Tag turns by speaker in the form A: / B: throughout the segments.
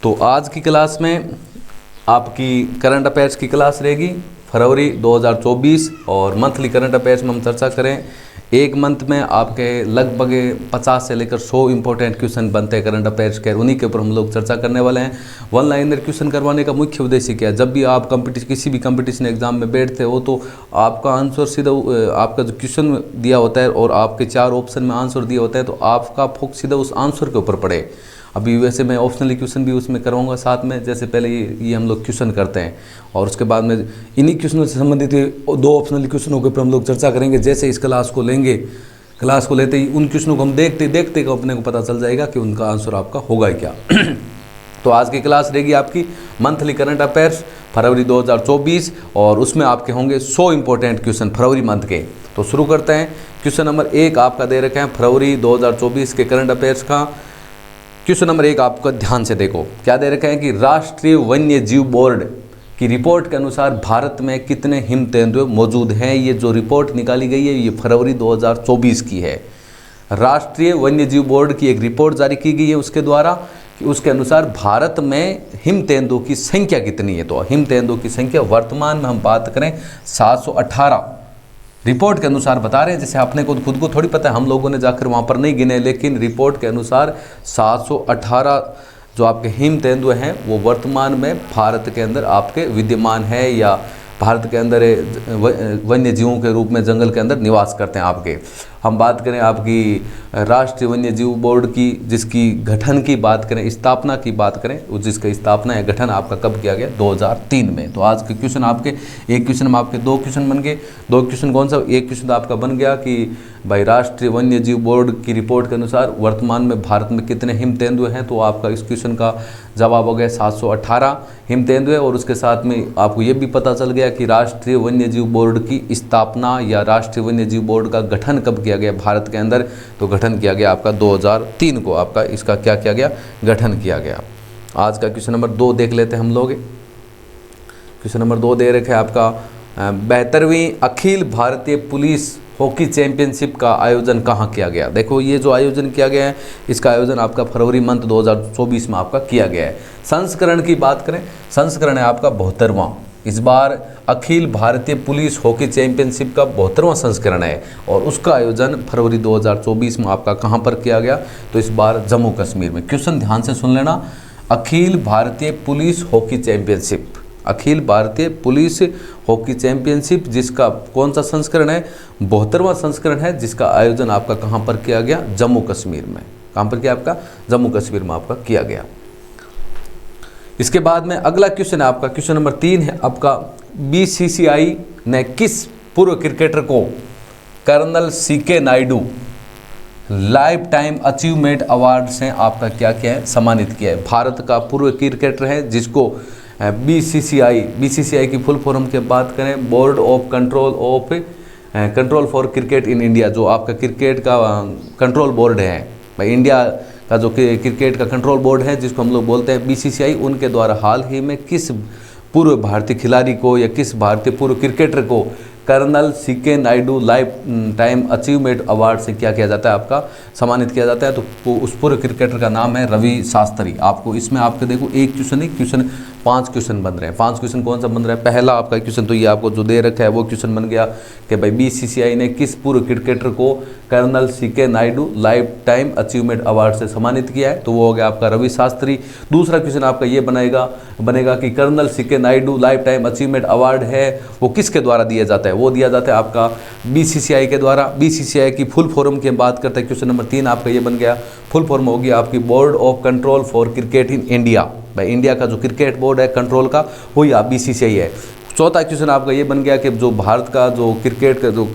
A: तो आज की क्लास में आपकी करंट अफेयर्स की क्लास रहेगी फरवरी 2024 और मंथली करंट अफेयर्स में हम चर्चा करें। एक मंथ में आपके लगभग 50 से लेकर 100 इंपॉर्टेंट क्वेश्चन बनते हैं करंट अफेयर्स के, उन्हीं के ऊपर हम लोग चर्चा करने वाले हैं। वन लाइनर क्वेश्चन करवाने का मुख्य उद्देश्य क्या है? जब भी आप किसी भी कंपटीशन एग्जाम में बैठते हो तो आपका आंसर सीधा आपका जो क्वेश्चन दिया होता है और आपके 4 ऑप्शन में आंसर दिया होता है तो आपका फोकस सीधा उस आंसर के ऊपर पड़े। अभी वैसे मैं ऑप्शनली क्वेश्चन भी उसमें करवाऊंगा साथ में, जैसे पहले ये हम लोग क्वेश्चन करते हैं और उसके बाद में इन्हीं क्वेश्चनों से संबंधित 2 ऑप्शनली क्वेश्चनों के ऊपर हम लोग चर्चा करेंगे। जैसे इस क्लास को लेंगे, क्लास को लेते ही उन क्वेश्चनों को हम देखते देखते अपने को पता चल जाएगा कि उनका आंसर आपका होगा क्या। तो आज की क्लास रहेगी आपकी मंथली करंट अफेयर्स फरवरी 2024 और उसमें आपके होंगे 100 इंपॉर्टेंट क्वेश्चन फरवरी मंथ के। तो शुरू करते हैं। क्वेश्चन नंबर 1 आपका दे रखे हैं फरवरी 2024 के करंट अफेयर्स का। क्वेश्चन नंबर 1 आपका ध्यान से देखो, क्या दे रखा है कि राष्ट्रीय वन्य जीव बोर्ड की रिपोर्ट के अनुसार भारत में कितने हिम तेंदुए मौजूद हैं। ये जो रिपोर्ट निकाली गई है ये फरवरी 2024 की है। राष्ट्रीय वन्य जीव बोर्ड की एक रिपोर्ट जारी की गई है उसके द्वारा कि उसके अनुसार भारत में हिम तेंदुओं की संख्या कितनी है। तो हिम तेंदुओं की संख्या वर्तमान में हम बात करें 718 रिपोर्ट के अनुसार बता रहे हैं। जैसे आपने खुद को थोड़ी पता है, हम लोगों ने जाकर वहाँ पर नहीं गिने, लेकिन रिपोर्ट के अनुसार 718 जो आपके हिम तेंदुए हैं वो वर्तमान में भारत के अंदर आपके विद्यमान है या भारत के अंदर वन्य जीवों के रूप में जंगल के अंदर निवास करते हैं आपके। हम बात करें आपकी राष्ट्रीय वन्य जीव बोर्ड की, जिसकी गठन की बात करें, स्थापना की बात करें, जिसका स्थापना या गठन आपका कब किया गया? 2003 में। तो आज के क्वेश्चन आपके एक क्वेश्चन में आपके 2 क्वेश्चन बन गए। 2 क्वेश्चन कौन सा? एक क्वेश्चन आपका बन गया कि भाई राष्ट्रीय वन्य जीव बोर्ड की रिपोर्ट के अनुसार वर्तमान में भारत में कितने हिम तेंदुए हैं। तो आपका इस क्वेश्चन का जवाब हो गया 718 हिम तेंदुए। और उसके साथ में आपको ये भी पता चल गया कि राष्ट्रीय वन्य जीव बोर्ड की स्थापना या राष्ट्रीय वन्य जीव बोर्ड का गठन कब किया गया भारत के अंदर। तो गठन किया गया आपका 2003 को, आपका इसका क्या किया गया? गठन किया गया। आज का क्वेश्चन नंबर 2 देख लेते हैं हम लोग। क्वेश्चन नंबर 2 दे रखे आपका 72वीं Akhil Bharatiya police hockey championship का आयोजन कहाँ किया गया। देखो ये जो आयोजन किया गया है इसका आयोजन आपका फरवरी मंथ 2024 में आपका किया गया है। संस्करण की बात करें, संस्करण है आपका 72वां। इस बार Akhil Bharatiya police hockey championship का 72वां संस्करण है और उसका आयोजन फरवरी 2024 में आपका कहाँ पर किया गया? तो इस बार जम्मू कश्मीर में। क्वेश्चन ध्यान से सुन लेना। Akhil Bharatiya police hockey championship, Akhil Bharatiya police hockey championship जिसका कौन सा संस्करण है? 72वां संस्करण है, जिसका आयोजन आपका कहाँ पर किया गया? जम्मू कश्मीर में। कहाँ पर किया आपका? जम्मू कश्मीर में आपका किया गया। इसके बाद में अगला क्वेश्चन है आपका क्वेश्चन नंबर 3 है आपका, बीसीसीआई ने किस पूर्व क्रिकेटर को colonel CK Nayudu lifetime achievement award से आपका क्या किया है? सम्मानित किया है। भारत का पूर्व क्रिकेटर है जिसको बीसीसीआई की फुल फॉर्म की बात करें, board of control for cricket in India, जो आपका क्रिकेट का कंट्रोल बोर्ड है भाई, इंडिया का जो क्रिकेट का कंट्रोल बोर्ड है जिसको हम लोग बोलते हैं बीसीसीआई, उनके द्वारा हाल ही में किस पूर्व भारतीय खिलाड़ी को या किस भारतीय पूर्व क्रिकेटर को colonel CK Nayudu lifetime achievement award से क्या किया जाता है? आपका सम्मानित किया जाता है। तो उस पूर्व क्रिकेटर का नाम है रवि शास्त्री। आपको इसमें आपके देखो एक क्वेश्चन नहीं, क्वेश्चन 5 क्वेश्चन बन रहे हैं। 5 क्वेश्चन कौन सा बन रहा है? पहला आपका क्वेश्चन तो ये आपको जो दे रखा है वो क्वेश्चन बन गया कि भाई बीसीसीआई ने किस पूर्व क्रिकेटर को colonel CK Nayudu lifetime achievement award से सम्मानित किया है। तो वो हो गया आपका रवि शास्त्री। दूसरा क्वेश्चन आपका ये बनेगा कि colonel CK Nayudu lifetime achievement award है वो किसके द्वारा दिया जाता है? वो दिया जाता है आपका बीसीसीआई के द्वारा। बीसीसीआई की फुल फॉर्म की बात करते हैं। क्वेश्चन नंबर 3 आपका ये बन गया, फुल फॉर्म होगी आपकी board of control for cricket in India. भाई इंडिया का जो क्रिकेट बोर्ड है कंट्रोल का वही आप बीसीसीआई है। चौथा क्वेश्चन आपका ये बन गया कि जो भारत का जो क्रिकेट का जो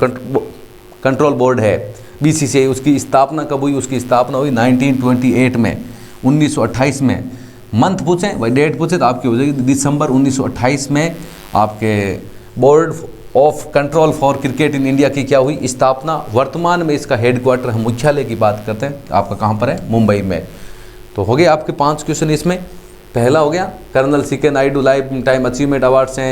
A: कंट्रोल बोर्ड है बीसीसीआई, उसकी स्थापना कब हुई? उसकी स्थापना हुई 1928 में, 1928 में। मंथ पूछें भाई, डेट पूछे तो आपकी हो जाएगी दिसंबर 1928 में आपके board of control for cricket in India की क्या हुई? स्थापना। वर्तमान में इसका हेडक्वार्टर, हम मुख्यालय की बात करते हैं, आपका कहाँ पर है? मुंबई में। तो हो गए आपके 5 क्वेश्चन इसमें। पहला हो गया colonel CK Nayudu lifetime achievement award से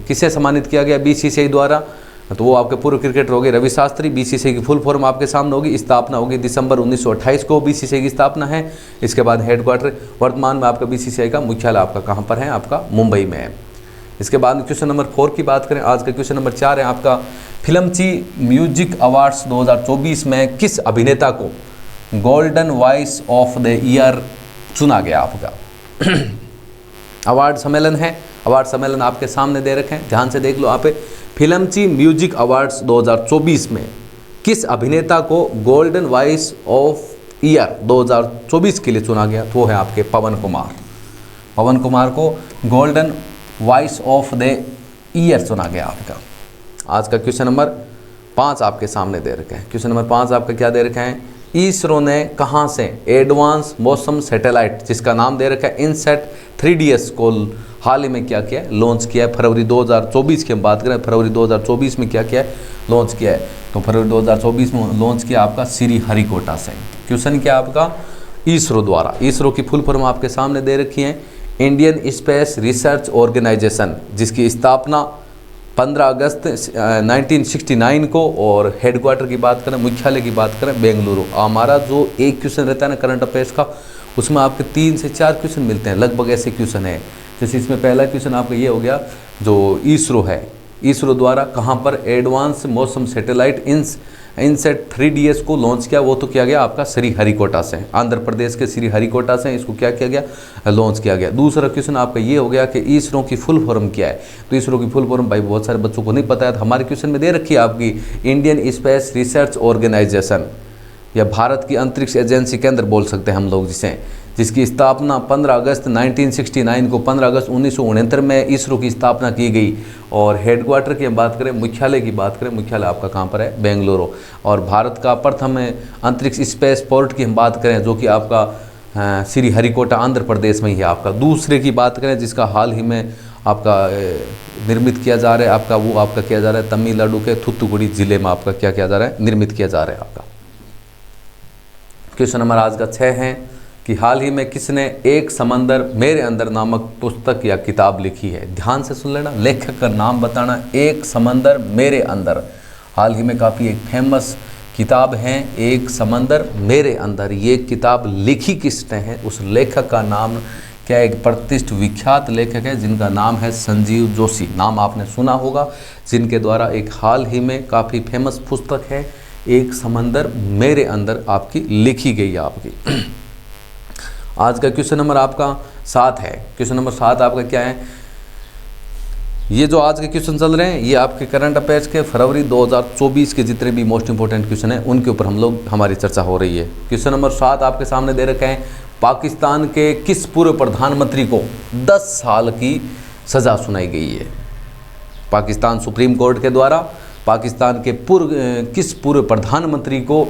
A: किसे सम्मानित किया गया? बीसीसीआई द्वारा। तो वो आपके पूर्व क्रिकेटर हो गए रवि शास्त्री। बीसीसीआई की फुल फॉर्म आपके सामने होगी। स्थापना होगी दिसंबर 1928 को बीसीसीआई की स्थापना है। इसके बाद हेडक्वार्टर, वर्तमान में आपका बीसीसीआई का मुख्यालय आपका कहाँ पर है, आपका मुंबई में है। इसके बाद क्वेश्चन नंबर 4 की बात करें, आज का क्वेश्चन नंबर 4 है आपका, फिल्मची म्यूजिक अवार्ड्स 2024 में किस अभिनेता को golden voice of the year चुना गया आपका। अवार्ड सम्मेलन है, अवार्ड सम्मेलन आपके सामने दे रखे हैं, ध्यान से देख लो आप। फिल्मची म्यूजिक अवार्ड्स 2024 में किस अभिनेता को गोल्डन वॉइस ऑफ ईयर 2024 के लिए चुना गया, तो वो है आपके पवन कुमार। पवन कुमार को golden voice of the year चुना गया आपका। आज का क्वेश्चन नंबर 5 आपके सामने दे रखे हैं। क्वेश्चन नंबर 5 आपका क्या दे रखा है, इसरो ने कहाँ से एडवांस मौसम सैटेलाइट जिसका नाम दे रखा है इनसेट 3DS को हाल ही में क्या किया है, लॉन्च किया है। फरवरी 2024 की हम बात करें, फरवरी 2024 में क्या किया है, लॉन्च किया है। तो फरवरी 2024 में लॉन्च किया आपका श्रीहरिकोटा से। क्वेश्चन क्या आपका, इसरो द्वारा, इसरो की फुल फॉर्म आपके सामने दे रखी है, इंडियन स्पेस रिसर्च ऑर्गेनाइजेशन, जिसकी स्थापना 15 अगस्त 1969 को, और हेडक्वार्टर की बात करें, मुख्यालय की बात करें बेंगलुरु। हमारा जो एक क्वेश्चन रहता है ना करंट अफेयर्स का, उसमें आपके 3 से 4 क्वेश्चन मिलते हैं, लगभग ऐसे क्वेश्चन है। जैसे इसमें पहला क्वेश्चन आपका ये हो गया, जो इसरो है, इसरो द्वारा कहाँ पर एडवांस मौसम सैटेलाइट इनसेट 3DS को लॉन्च किया, वो तो किया गया आपका श्रीहरिकोटा से, आंध्र प्रदेश के श्रीहरिकोटा से इसको क्या किया गया, लॉन्च किया गया। दूसरा क्वेश्चन आपका ये हो गया कि इसरो की फुल फॉर्म क्या है, तो इसरो की फुल फॉर्म भाई बहुत सारे बच्चों को नहीं पता है, तो हमारे क्वेश्चन में दे रखी है आपकी इंडियन स्पेस रिसर्च ऑर्गेनाइजेशन, या भारत की अंतरिक्ष एजेंसी केंद्र बोल सकते हैं हम लोग जिसे, जिसकी स्थापना 15 अगस्त 1969 को, 15 अगस्त 1969 में इसरो की स्थापना की गई। और हेडक्वार्टर की हम बात करें, मुख्यालय की बात करें, मुख्यालय आपका कहाँ पर है, बेंगलुरु। और भारत का प्रथम अंतरिक्ष स्पेस पोर्ट की हम बात करें, जो कि आपका श्रीहरिकोटा आंध्र प्रदेश में ही है आपका। दूसरे की बात करें जिसका हाल ही में आपका निर्मित किया जा रहा है आपका, वो आपका किया जा रहा है तमिलनाडु के थूथुकुडी जिले में आपका क्या किया जा रहा है, निर्मित किया जा रहा है आपका। क्वेश्चन नंबर आज का 6 है कि हाल ही में किसने एक समंदर मेरे अंदर नामक पुस्तक या किताब लिखी है। ध्यान से सुन लेना, लेखक का नाम बताना, एक समंदर मेरे अंदर। हाल ही में काफ़ी एक फेमस किताब है एक समंदर मेरे अंदर। ये किताब लिखी किसने है, उस लेखक का नाम क्या, एक प्रतिष्ठित विख्यात लेखक है जिनका नाम है संजीव जोशी। नाम आपने सुना होगा, जिनके द्वारा एक हाल ही में काफ़ी फेमस पुस्तक है एक समंदर मेरे अंदर आपकी लिखी गई है आपकी। आज का क्वेश्चन नंबर आपका 7 है। क्वेश्चन नंबर 7 आपका क्या है, ये जो आज के क्वेश्चन चल रहे हैं ये आपके करंट अफेयर्स के फरवरी 2024 के जितने भी मोस्ट इंपॉर्टेंट क्वेश्चन हैं उनके ऊपर हम लोग हमारी चर्चा हो रही है। क्वेश्चन नंबर 7 आपके सामने दे रखे हैं, पाकिस्तान के किस पूर्व प्रधानमंत्री को 10 साल की सज़ा सुनाई गई है। पाकिस्तान सुप्रीम कोर्ट के द्वारा पाकिस्तान के किस पूर्व प्रधानमंत्री को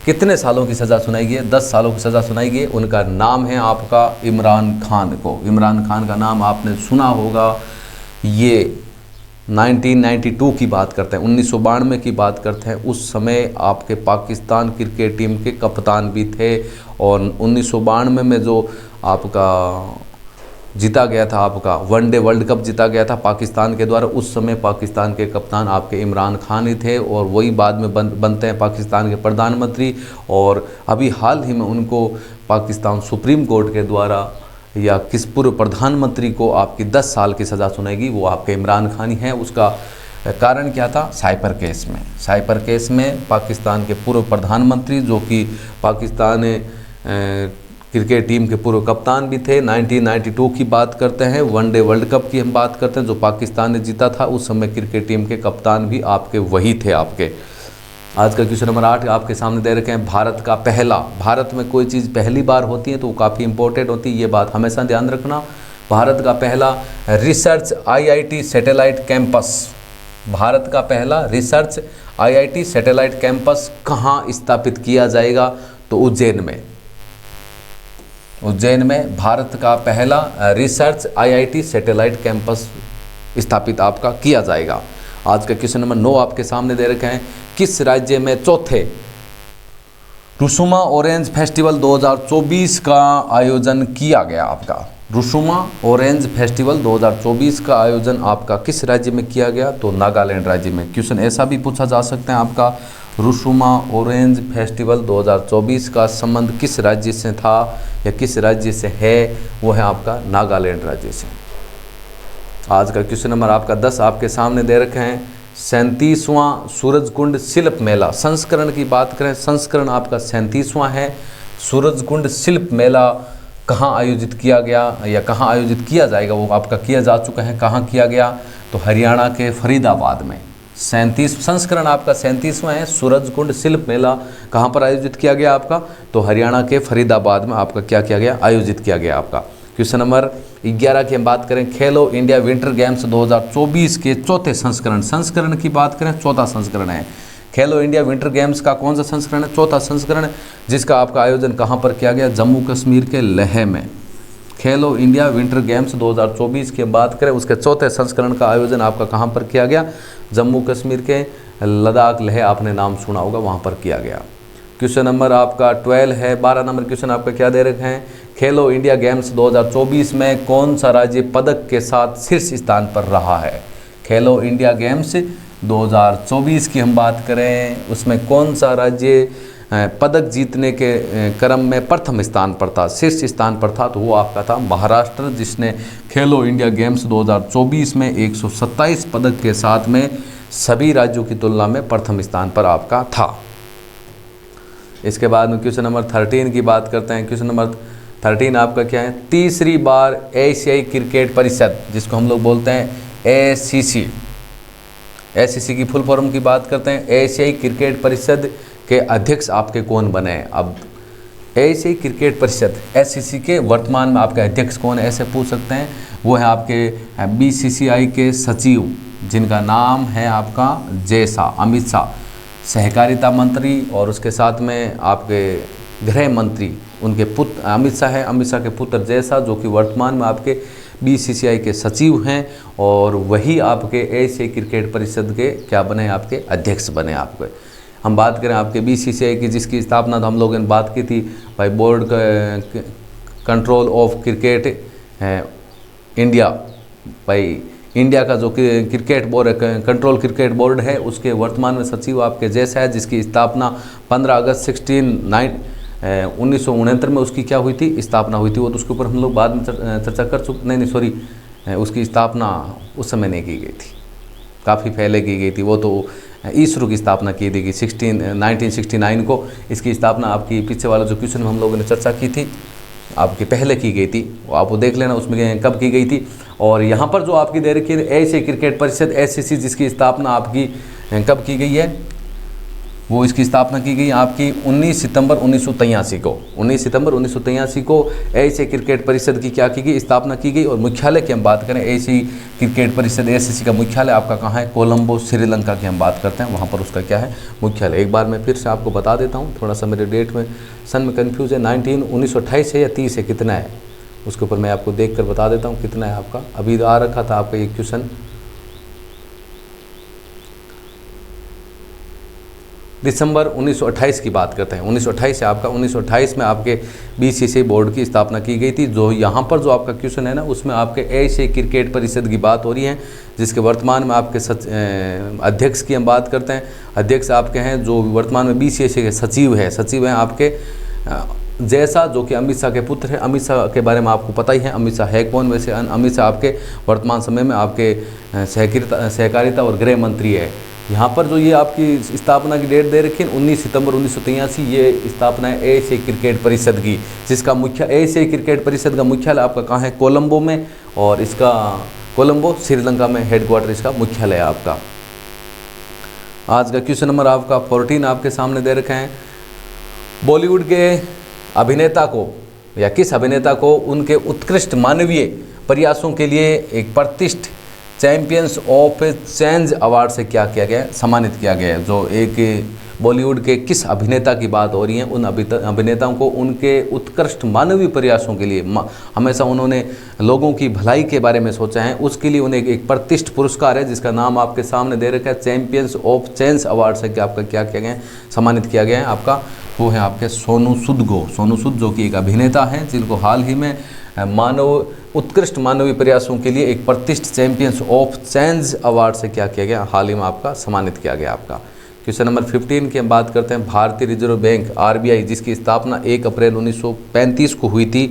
A: कितने सालों की सज़ा सुनाई गई है, 10 सालों की सज़ा सुनाई गई है। उनका नाम है आपका इमरान खान को। इमरान खान का नाम आपने सुना होगा। ये 1992 की बात करते हैं, 1992 की बात करते हैं। उस समय आपके पाकिस्तान क्रिकेट टीम के कप्तान भी थे, और 1992 में जो आपका जीता गया था आपका वनडे वर्ल्ड कप जीता गया था पाकिस्तान के द्वारा, उस समय पाकिस्तान के कप्तान आपके इमरान खान ही थे, और वही बाद में बनते हैं पाकिस्तान के प्रधानमंत्री। और अभी हाल ही में उनको पाकिस्तान सुप्रीम कोर्ट के द्वारा या किस पूर्व प्रधानमंत्री को आपकी 10 साल की सज़ा सुनाएगी, वो आपके इमरान खान ही हैं। उसका कारण क्या था, साइपर केस में। साइपर केस में पाकिस्तान के पूर्व प्रधानमंत्री जो कि पाकिस्तान क्रिकेट टीम के पूर्व कप्तान भी थे, 1992 की बात करते हैं, वनडे वर्ल्ड कप की हम बात करते हैं जो पाकिस्तान ने जीता था, उस समय क्रिकेट टीम के कप्तान भी आपके वही थे आपके। आज का क्वेश्चन नंबर 8 आपके सामने दे रखे हैं, भारत का पहला, भारत में कोई चीज़ पहली बार होती है तो वो काफ़ी इंपॉर्टेंट होती है, ये बात हमेशा ध्यान रखना। भारत का पहला research IIT satellite campus, Bharat का पहला रिसर्च IIT सैटेलाइट कैंपस कहाँ स्थापित किया जाएगा, तो उज्जैन में। उज्जैन में भारत का पहला रिसर्च IIT सैटेलाइट कैंपस स्थापित आपका किया जाएगा। आज का क्वेश्चन नंबर 9 आपके सामने दे रखे हैं, किस राज्य में चौथे रुसुमा ऑरेंज फेस्टिवल 2024 का आयोजन किया गया आपका। रुसुमा ऑरेंज फेस्टिवल 2024 का आयोजन आपका किस राज्य में किया गया? तो नागालैंड राज्य में। क्वेश्चन ऐसा भी पूछा जा सकता है आपका, रुसुमा ऑरेंज फेस्टिवल 2024 का संबंध किस राज्य से था या किस राज्य से है? वो है आपका नागालैंड राज्य से। आज का क्वेश्चन नंबर आपका 10 आपके सामने दे रखे हैं। 37वां सूरजकुंड शिल्प मेला, संस्करण की बात करें, संस्करण आपका 37वां है। सूरजकुंड शिल्प मेला कहाँ आयोजित किया गया या कहाँ आयोजित किया जाएगा? वो आपका किया जा चुका है। कहाँ किया गया? तो हरियाणा के फरीदाबाद में। 37 संस्करण आपका 37वां है। सूरजकुंड शिल्प मेला कहाँ पर आयोजित किया गया आपका? तो हरियाणा के फरीदाबाद में आपका क्या किया गया? आयोजित किया गया आपका। क्वेश्चन नंबर 11 की हम बात करें, खेलो इंडिया विंटर गेम्स 2024 के चौथे संस्करण, संस्करण की बात करें चौथा संस्करण है। खेलो इंडिया विंटर गेम्स का कौन सा संस्करण है? चौथा संस्करण, जिसका आपका आयोजन कहाँ पर किया गया? जम्मू कश्मीर के लेह में। खेलो इंडिया विंटर गेम्स 2024 की हम बात करें, उसके चौथे संस्करण का आयोजन आपका कहाँ पर किया गया? जम्मू कश्मीर के लद्दाख लेह, आपने नाम सुना होगा, वहाँ पर किया गया। क्वेश्चन नंबर आपका 12 है। 12 नंबर क्वेश्चन आपका क्या दे रखे हैं? खेलो इंडिया गेम्स 2024 में कौन सा राज्य पदक के साथ शीर्ष स्थान पर रहा है? खेलो इंडिया गेम्स 2024 की हम बात करें, उसमें कौन सा राज्य पदक जीतने के क्रम में प्रथम स्थान पर था, शीर्ष स्थान पर था? तो वो आपका था महाराष्ट्र, जिसने खेलो इंडिया गेम्स 2024 में 127 पदक के साथ में सभी राज्यों की तुलना में प्रथम स्थान पर आपका था। इसके बाद में क्वेश्चन नंबर 13 की बात करते हैं। क्वेश्चन नंबर 13 आपका क्या है? तीसरी बार एशियाई क्रिकेट परिषद, जिसको हम लोग बोलते हैं ACC, ACC की फुल फॉर्म की बात करते हैं। एशियाई क्रिकेट परिषद के अध्यक्ष आपके कौन बने हैं? अब एशियाई क्रिकेट परिषद ACC के वर्तमान में आपके अध्यक्ष कौन है, ऐसे पूछ सकते हैं। वो है आपके BCCI के सचिव, जिनका नाम है आपका जय शाह, अमित शाह, सहकारिता मंत्री, और उसके साथ में आपके गृह मंत्री उनके पुत्र अमित शाह है, अमित शाह के पुत्र जय शाह, जो कि वर्तमान में आपके BCCI के सचिव हैं, और वही आपके एशियाई क्रिकेट परिषद के क्या बने? आपके अध्यक्ष बने आपके। हम बात करें आपके BCCI की, जिसकी स्थापना तो हम लोगों ने बात की थी भाई, board control of cricket India, भाई इंडिया का जो cricket board control cricket board है, उसके वर्तमान में सचिव आपके जय शाह है, जिसकी स्थापना 15 अगस्त 1969 में उसकी क्या हुई थी? स्थापना हुई थी। वो तो उसके ऊपर हम लोग बाद में चर्चा कर चुके, नहीं सॉरी, उसकी स्थापना उस समय नहीं की गई थी, काफ़ी पहले की गई थी। वो तो इसरो की स्थापना की थी 1969 को। इसकी स्थापना आपकी पीछे वाला जो क्वेश्चन में हम लोगों ने चर्चा की थी आपकी पहले की गई थी, वो आप वो देख लेना उसमें कब की गई थी। और यहाँ पर जो आपकी दे रखी है एशियाई क्रिकेट परिषद ACC, जिसकी स्थापना आपकी कब की गई है? वो इसकी स्थापना की गई आपकी 19 सितंबर 1983 को। 19 सितंबर 1983 को एशियाई क्रिकेट परिषद की क्या की गई? स्थापना की गई। और मुख्यालय की हम बात करें, एशियाई क्रिकेट परिषद ACC का मुख्यालय आपका कहाँ है? कोलंबो, श्रीलंका की हम बात करते हैं, वहाँ पर उसका क्या है? मुख्यालय। एक बार मैं फिर से आपको बता देता हूँ, थोड़ा सा मेरे डेट में सन में कन्फ्यूज़ है। 1928 है या 30 है, कितना है उसके ऊपर मैं आपको देख कर बता देता हूँ कितना है आपका। अभी आ रखा था आपका ये क्वेश्चन, दिसंबर 1928 की बात करते हैं। 1928 है आपका, 1928 में आपके BCCI बोर्ड की स्थापना की गई थी। जो यहाँ पर जो आपका क्वेश्चन है ना, उसमें आपके एशियाई क्रिकेट परिषद की बात हो रही है, जिसके वर्तमान में आपके अध्यक्ष की हम बात करते हैं। अध्यक्ष आपके हैं जो वर्तमान में BCCI के सचिव हैं आपके जय शाह, जो कि अमित शाह के पुत्र हैं। अमित शाह के बारे में आपको पता ही है, अमित शाह है कौन? वैसे अमित शाह आपके वर्तमान समय में आपके सहकारिता और गृह मंत्री है। यहाँ पर जो ये आपकी स्थापना की डेट दे रखी है 19 सितंबर 1983, ये स्थापना है एशियाई क्रिकेट परिषद की, जिसका मुख्य एशियाई क्रिकेट परिषद का मुख्यालय आपका कहाँ है? कोलंबो में, और इसका कोलंबो श्रीलंका में हेडक्वार्टर इसका मुख्यालय है आपका। आज का क्वेश्चन नंबर आपका 14 आपके सामने दे रखे हैं। बॉलीवुड के अभिनेता को या किस अभिनेता को उनके उत्कृष्ट मानवीय प्रयासों के लिए एक प्रतिष्ठित चैंपियंस ऑफ चेंज अवार्ड से क्या किया गया? सम्मानित किया गया है। जो एक बॉलीवुड के किस अभिनेता की बात हो रही है, उन अभिनेताओं को उनके उत्कृष्ट मानवीय प्रयासों के लिए, हमेशा उन्होंने लोगों की भलाई के बारे में सोचा है, उसके लिए उन्हें एक प्रतिष्ठित पुरस्कार है, जिसका नाम आपके सामने दे रखा है चैंपियंस ऑफ चेंज अवार्ड से क्या आपका क्या किया गया है? सम्मानित किया गया है आपका। वो है आपके सोनू सूद को। सोनू सूद जो कि एक अभिनेता हैं, जिनको हाल ही में मानव उत्कृष्ट मानवीय प्रयासों के लिए एक प्रतिष्ठित चैंपियंस ऑफ चेंज अवार्ड से क्या किया गया, हाल ही में आपका सम्मानित किया गया आपका। क्वेश्चन नंबर 15 की हम बात करते हैं। भारतीय रिजर्व बैंक आरबीआई जिसकी स्थापना 1 अप्रैल 1935 को हुई थी,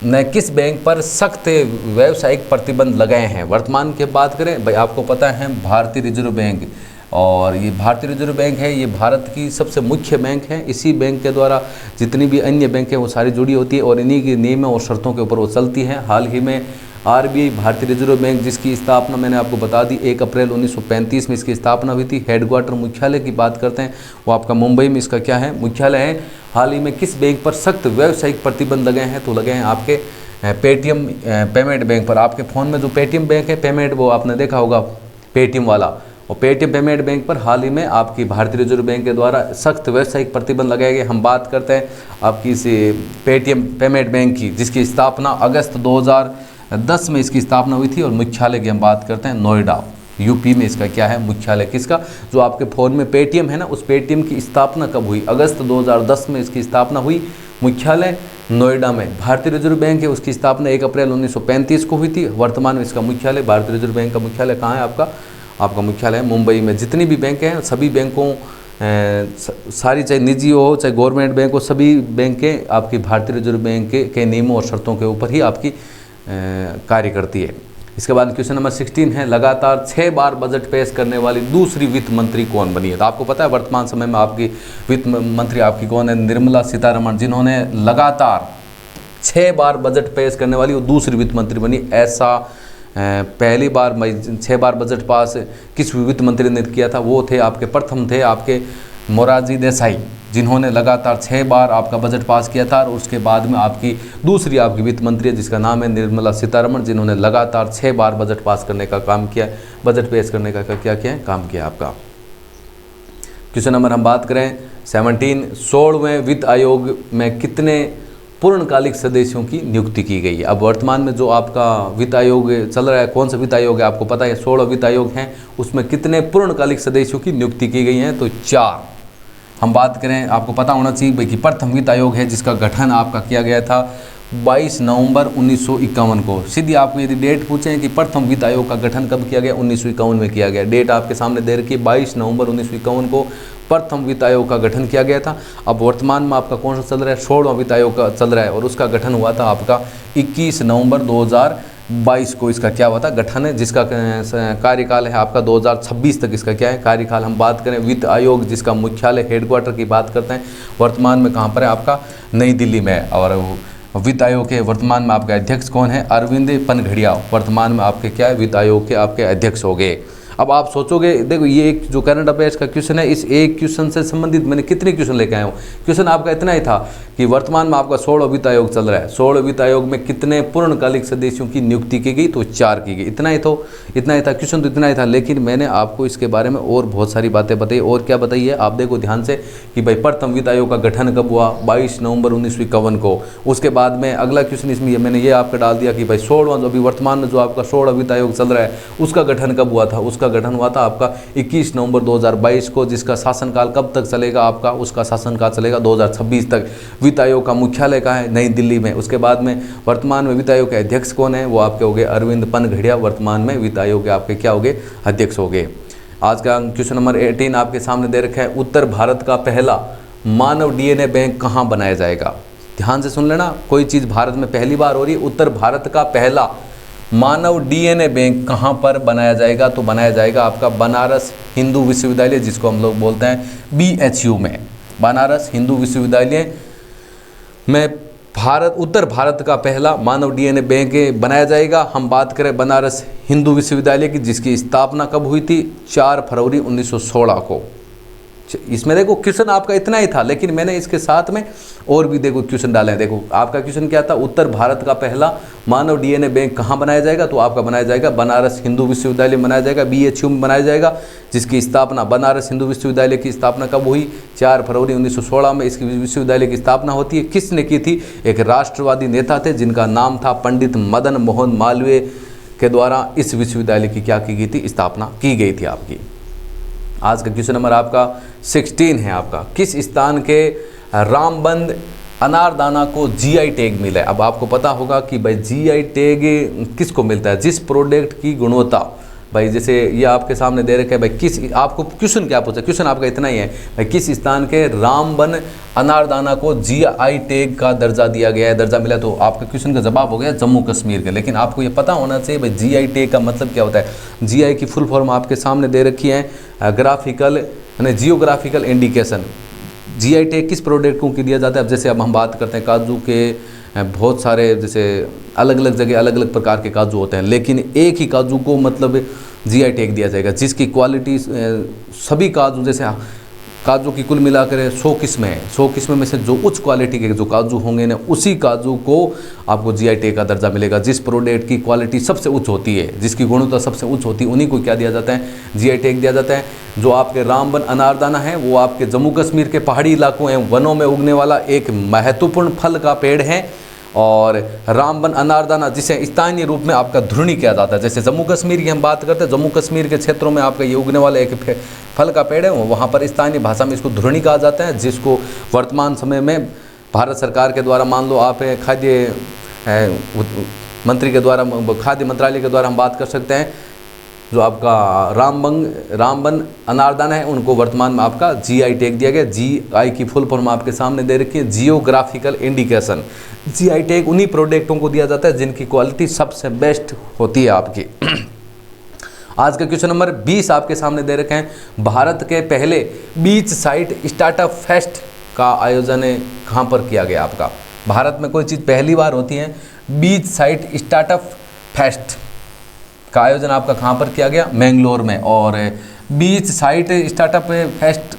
A: न किस बैंक पर सख्त व्यावसायिक प्रतिबंध लगाए हैं। वर्तमान की बात करें भाई, आपको पता है भारतीय रिजर्व बैंक, और ये भारतीय रिजर्व बैंक है, ये भारत की सबसे मुख्य बैंक है। इसी बैंक के द्वारा जितनी भी अन्य बैंक हैं वो सारी जुड़ी होती है और इन्हीं के नियमों और शर्तों के ऊपर वो चलती हैं। हाल ही में आरबीआई भारतीय रिजर्व बैंक जिसकी स्थापना मैंने आपको बता दी 1 अप्रैल 1935 में इसकी स्थापना हुई थी। हेडक्वार्टर मुख्यालय की बात करते हैं, वो आपका मुंबई में इसका क्या है, मुख्यालय है। हाल ही में किस बैंक पर सख्त व्यावसायिक प्रतिबंध लगे हैं, तो लगे हैं आपके पेटीएम पेमेंट बैंक पर। आपके फ़ोन में जो पेटीएम बैंक है पेमेंट, वो आपने देखा होगा पेटीएम वाला, और पेटीएम पेमेंट बैंक पर हाल ही में आपकी भारतीय रिजर्व बैंक के द्वारा सख्त व्यावसायिक प्रतिबंध लगाए गए। हम बात करते हैं आपकी इस पेटीएम पेमेंट बैंक की जिसकी स्थापना अगस्त 2010 में इसकी स्थापना हुई थी, और मुख्यालय की हम बात करते हैं नोएडा, यूपी में इसका क्या है, मुख्यालय किसका, जो आपके फ़ोन में पेटीएम है ना, उस पेटीएम की स्थापना कब हुई, अगस्त 2010 में इसकी स्थापना हुई, मुख्यालय नोएडा में। भारतीय रिजर्व बैंक है, उसकी स्थापना 1 अप्रैल 1935 को हुई थी। वर्तमान में इसका मुख्यालय, भारतीय रिजर्व बैंक का मुख्यालय कहाँ है आपका मुख्यालय है मुंबई में। जितनी भी बैंक हैं सभी बैंकों सारी, चाहे निजी हो चाहे गवर्नमेंट बैंक हो, सभी बैंकें आपकी भारतीय रिजर्व बैंक के नियमों और शर्तों के ऊपर ही आपकी कार्य करती है। इसके बाद क्वेश्चन नंबर 16 है, लगातार 6 बार बजट पेश करने वाली दूसरी वित्त मंत्री कौन बनी है। तो आपको पता है वर्तमान समय में आपकी वित्त मंत्री आपकी कौन है, निर्मला सीतारमण, जिन्होंने लगातार 6 बार बजट पेश करने वाली वो दूसरी वित्त मंत्री बनी। ऐसा पहली बार 6 बार बजट पास किस वित्त मंत्री ने किया था, वो थे आपके प्रथम थे आपके मोरारजी देसाई, जिन्होंने लगातार 6 बार आपका बजट पास किया था। और उसके बाद में आपकी दूसरी आपकी वित्त मंत्री है जिसका नाम है निर्मला सीतारमण, जिन्होंने लगातार 6 बार बजट पास करने का काम किया, बजट पेश करने का क्या किया है, काम किया आपका। क्वेश्चन नंबर हम बात करें 17, 16वें वित्त आयोग में कितने पूर्णकालिक सदस्यों की नियुक्ति की गई है। अब वर्तमान में जो आपका वित्त आयोग चल रहा है, कौन सा वित्त आयोग है आपको पता है, 16 वित्त आयोग हैं, उसमें कितने पूर्णकालिक सदस्यों की नियुक्ति की गई है, तो 4। हम बात करें, आपको पता होना चाहिए भाई कि प्रथम वित्त आयोग है जिसका गठन आपका किया गया था 22 नवंबर 1951 को। सीधी आपको यदि डेट पूछें कि प्रथम वित्त आयोग का गठन कब किया गया, 1951 में किया गया। डेट आपके सामने दे रखी है 22 नवंबर 1951 को प्रथम वित्त आयोग का गठन किया गया था। अब वर्तमान में आपका कौन सा चल रहा है, 16वां वित्त आयोग का चल रहा है, और उसका गठन हुआ था आपका 21 नवंबर 2022 को इसका क्या हुआ था, गठन है, जिसका कार्यकाल है आपका 2026 तक इसका क्या है, कार्यकाल। हम बात करें वित्त आयोग जिसका मुख्यालय हेडक्वार्टर की बात करते हैं, वर्तमान में कहाँ पर है आपका, नई दिल्ली में। और वित्त आयोग के वर्तमान में आपके अध्यक्ष कौन है, अरविंद पनघड़िया, वर्तमान में आपके क्या है, वित्त आयोग के आपके अध्यक्ष हो गए। अब आप सोचोगे, देखो ये एक जो करंट अफेयर्स का क्वेश्चन है, इस एक क्वेश्चन से संबंधित मैंने कितने क्वेश्चन लेके आया हूँ। क्वेश्चन आपका इतना ही था कि वर्तमान में आपका 16 वित्त आयोग चल रहा है, 16 वित्त आयोग में कितने पूर्णकालिक सदस्यों की नियुक्ति की गई, तो 4 की गई। इतना ही था क्वेश्चन, तो इतना ही था। लेकिन मैंने आपको इसके बारे में और बहुत सारी बातें बताई। और क्या बताई है, आप देखो ध्यान से कि भाई प्रथम वित्त आयोग का गठन कब हुआ, 22 नवंबर 1951 को। उसके बाद में अगला क्वेश्चन इसमें मैंने ये आपका डाल दिया कि भाई 16वां जो अभी वर्तमान में जो आपका 16 वित्त आयोग चल रहा है उसका गठन कब हुआ था, उसका गठन हुआ था आपका 21 नवंबर 2022 को, जिसका शासनकाल कब तक चलेगा आपका, उसका शासनकाल चलेगा 2026 तक। वित्त आयोग का मुख्यालय कहाँ है, नई दिल्ली में। उसके बाद में वर्तमान में वित्त आयोग के अध्यक्ष कौन है, वो आपके हो गए अरविंद पनघड़िया, वर्तमान में वित्त आयोग के आपके क्या हो गए, अध्यक्ष हो गए। आज का क्वेश्चन नंबर 18 आपके सामने दे रखा है, उत्तर भारत का पहला मानव डीएनए बैंक कहाँ बनाया जाएगा। ध्यान से सुन लेना, कोई चीज़ भारत में पहली बार हो रही है, उत्तर भारत का पहला मानव डीएनए बैंक कहाँ पर बनाया जाएगा, तो बनाया जाएगा आपका बनारस हिंदू विश्वविद्यालय, जिसको हम लोग बोलते हैं BHU में। बनारस हिंदू विश्वविद्यालय में उत्तर भारत का पहला मानव डीएनए बैंक बनाया जाएगा। हम बात करें बनारस हिंदू विश्वविद्यालय की, जिसकी स्थापना कब हुई थी, 4 फरवरी 1916 को। इसमें देखो क्वेश्चन आपका इतना ही था, लेकिन मैंने इसके साथ में और भी देखो क्वेश्चन डाले हैं। देखो आपका क्वेश्चन क्या था, उत्तर भारत का पहला मानव डीएनए बैंक कहाँ बनाया जाएगा, तो आपका बनाया जाएगा बनारस हिंदू विश्वविद्यालय में बनाया जाएगा, BHU में बनाया जाएगा, जिसकी स्थापना बनारस हिंदू विश्वविद्यालय की स्थापना कब हुई, 4 फरवरी 1916 में इसकी विश्वविद्यालय की स्थापना होती है। किसने की थी, एक राष्ट्रवादी नेता थे जिनका नाम था पंडित मदन मोहन मालवीय के द्वारा इस विश्वविद्यालय की क्या की गई थी, स्थापना की गई थी आपकी। आज का क्वेश्चन नंबर आपका 16 है आपका, किस स्थान के रामबंद अनारदाना को जीआई टैग मिला है। अब आपको पता होगा कि भाई जीआई टैग किसको मिलता है, जिस प्रोडक्ट की गुणवत्ता, भाई जैसे ये आपके सामने दे रखे है भाई, किस, आपको क्वेश्चन क्या पूछा, क्वेश्चन आपका इतना ही है भाई, किस स्थान के रामबन अनारदाना को जीआई टैग का दर्जा दिया गया है, दर्जा मिला। तो आपका क्वेश्चन का जवाब हो गया जम्मू कश्मीर के। लेकिन आपको ये पता होना चाहिए भाई जीआई टैग का मतलब क्या होता है। जीआई की फुल फॉर्म आपके सामने दे रखी है, ग्राफिकल यानी जियोग्राफिकल इंडिकेशन। जीआई टैग किस प्रोडक्ट को दिया जाता है। अब जैसे अब हम बात करते हैं काजू के, बहुत सारे जैसे अलग अलग जगह अलग अलग प्रकार के काजू होते हैं, लेकिन एक ही काजू को मतलब जीआई टैग दिया जाएगा जिसकी क्वालिटी, सभी काजू जैसे काजू की कुल मिलाकर 100 किस्में हैं, 100 किस्में में से जो उच्च क्वालिटी के जो काजू होंगे ना, उसी काजू को आपको जीआई टैग का दर्जा मिलेगा। जिस प्रोडक्ट की क्वालिटी सबसे उच्च होती है, जिसकी गुणवत्ता सबसे उच्च होती है, उन्हीं को क्या दिया जाता है, जीआई टैग दिया जाता है। जो आपके रामबन अनारदाना है वो आपके जम्मू कश्मीर के पहाड़ी इलाकों एवं वनों में उगने वाला एक महत्वपूर्ण फल का पेड़ है। और रामबन अनारदाना जिसे स्थानीय रूप में आपका धुरणी किया जाता है। जैसे जम्मू कश्मीर की हम बात करते हैं, जम्मू कश्मीर के क्षेत्रों में आपका ये उगने वाला एक फल का पेड़ है, वहाँ पर स्थानीय भाषा में इसको धुरणी कहा जाता है, जिसको वर्तमान समय में भारत सरकार के द्वारा, मान लो आप खाद्य मंत्री के द्वारा, खाद्य मंत्रालय के द्वारा हम बात कर सकते हैं, जो आपका रामबन अनारदाना है उनको वर्तमान में आपका जीआई टैग दिया गया। जीआई की फुल फॉर्म आपके सामने दे रखी है, जियोग्राफिकल इंडिकेशन। जीआई टैग उन्हीं प्रोडक्टों को दिया जाता है जिनकी क्वालिटी सबसे बेस्ट होती है आपकी। आज का क्वेश्चन नंबर 20 आपके सामने दे रखे हैं। भारत के पहले बीच साइट स्टार्टअप फेस्ट का आयोजन कहाँ पर किया गया आपका। भारत में कोई चीज़ पहली बार होती है, बीच साइट स्टार्टअप फेस्ट का आयोजन आपका कहाँ पर किया गया, मैंगलोर में। और बीच साइट स्टार्टअप फेस्ट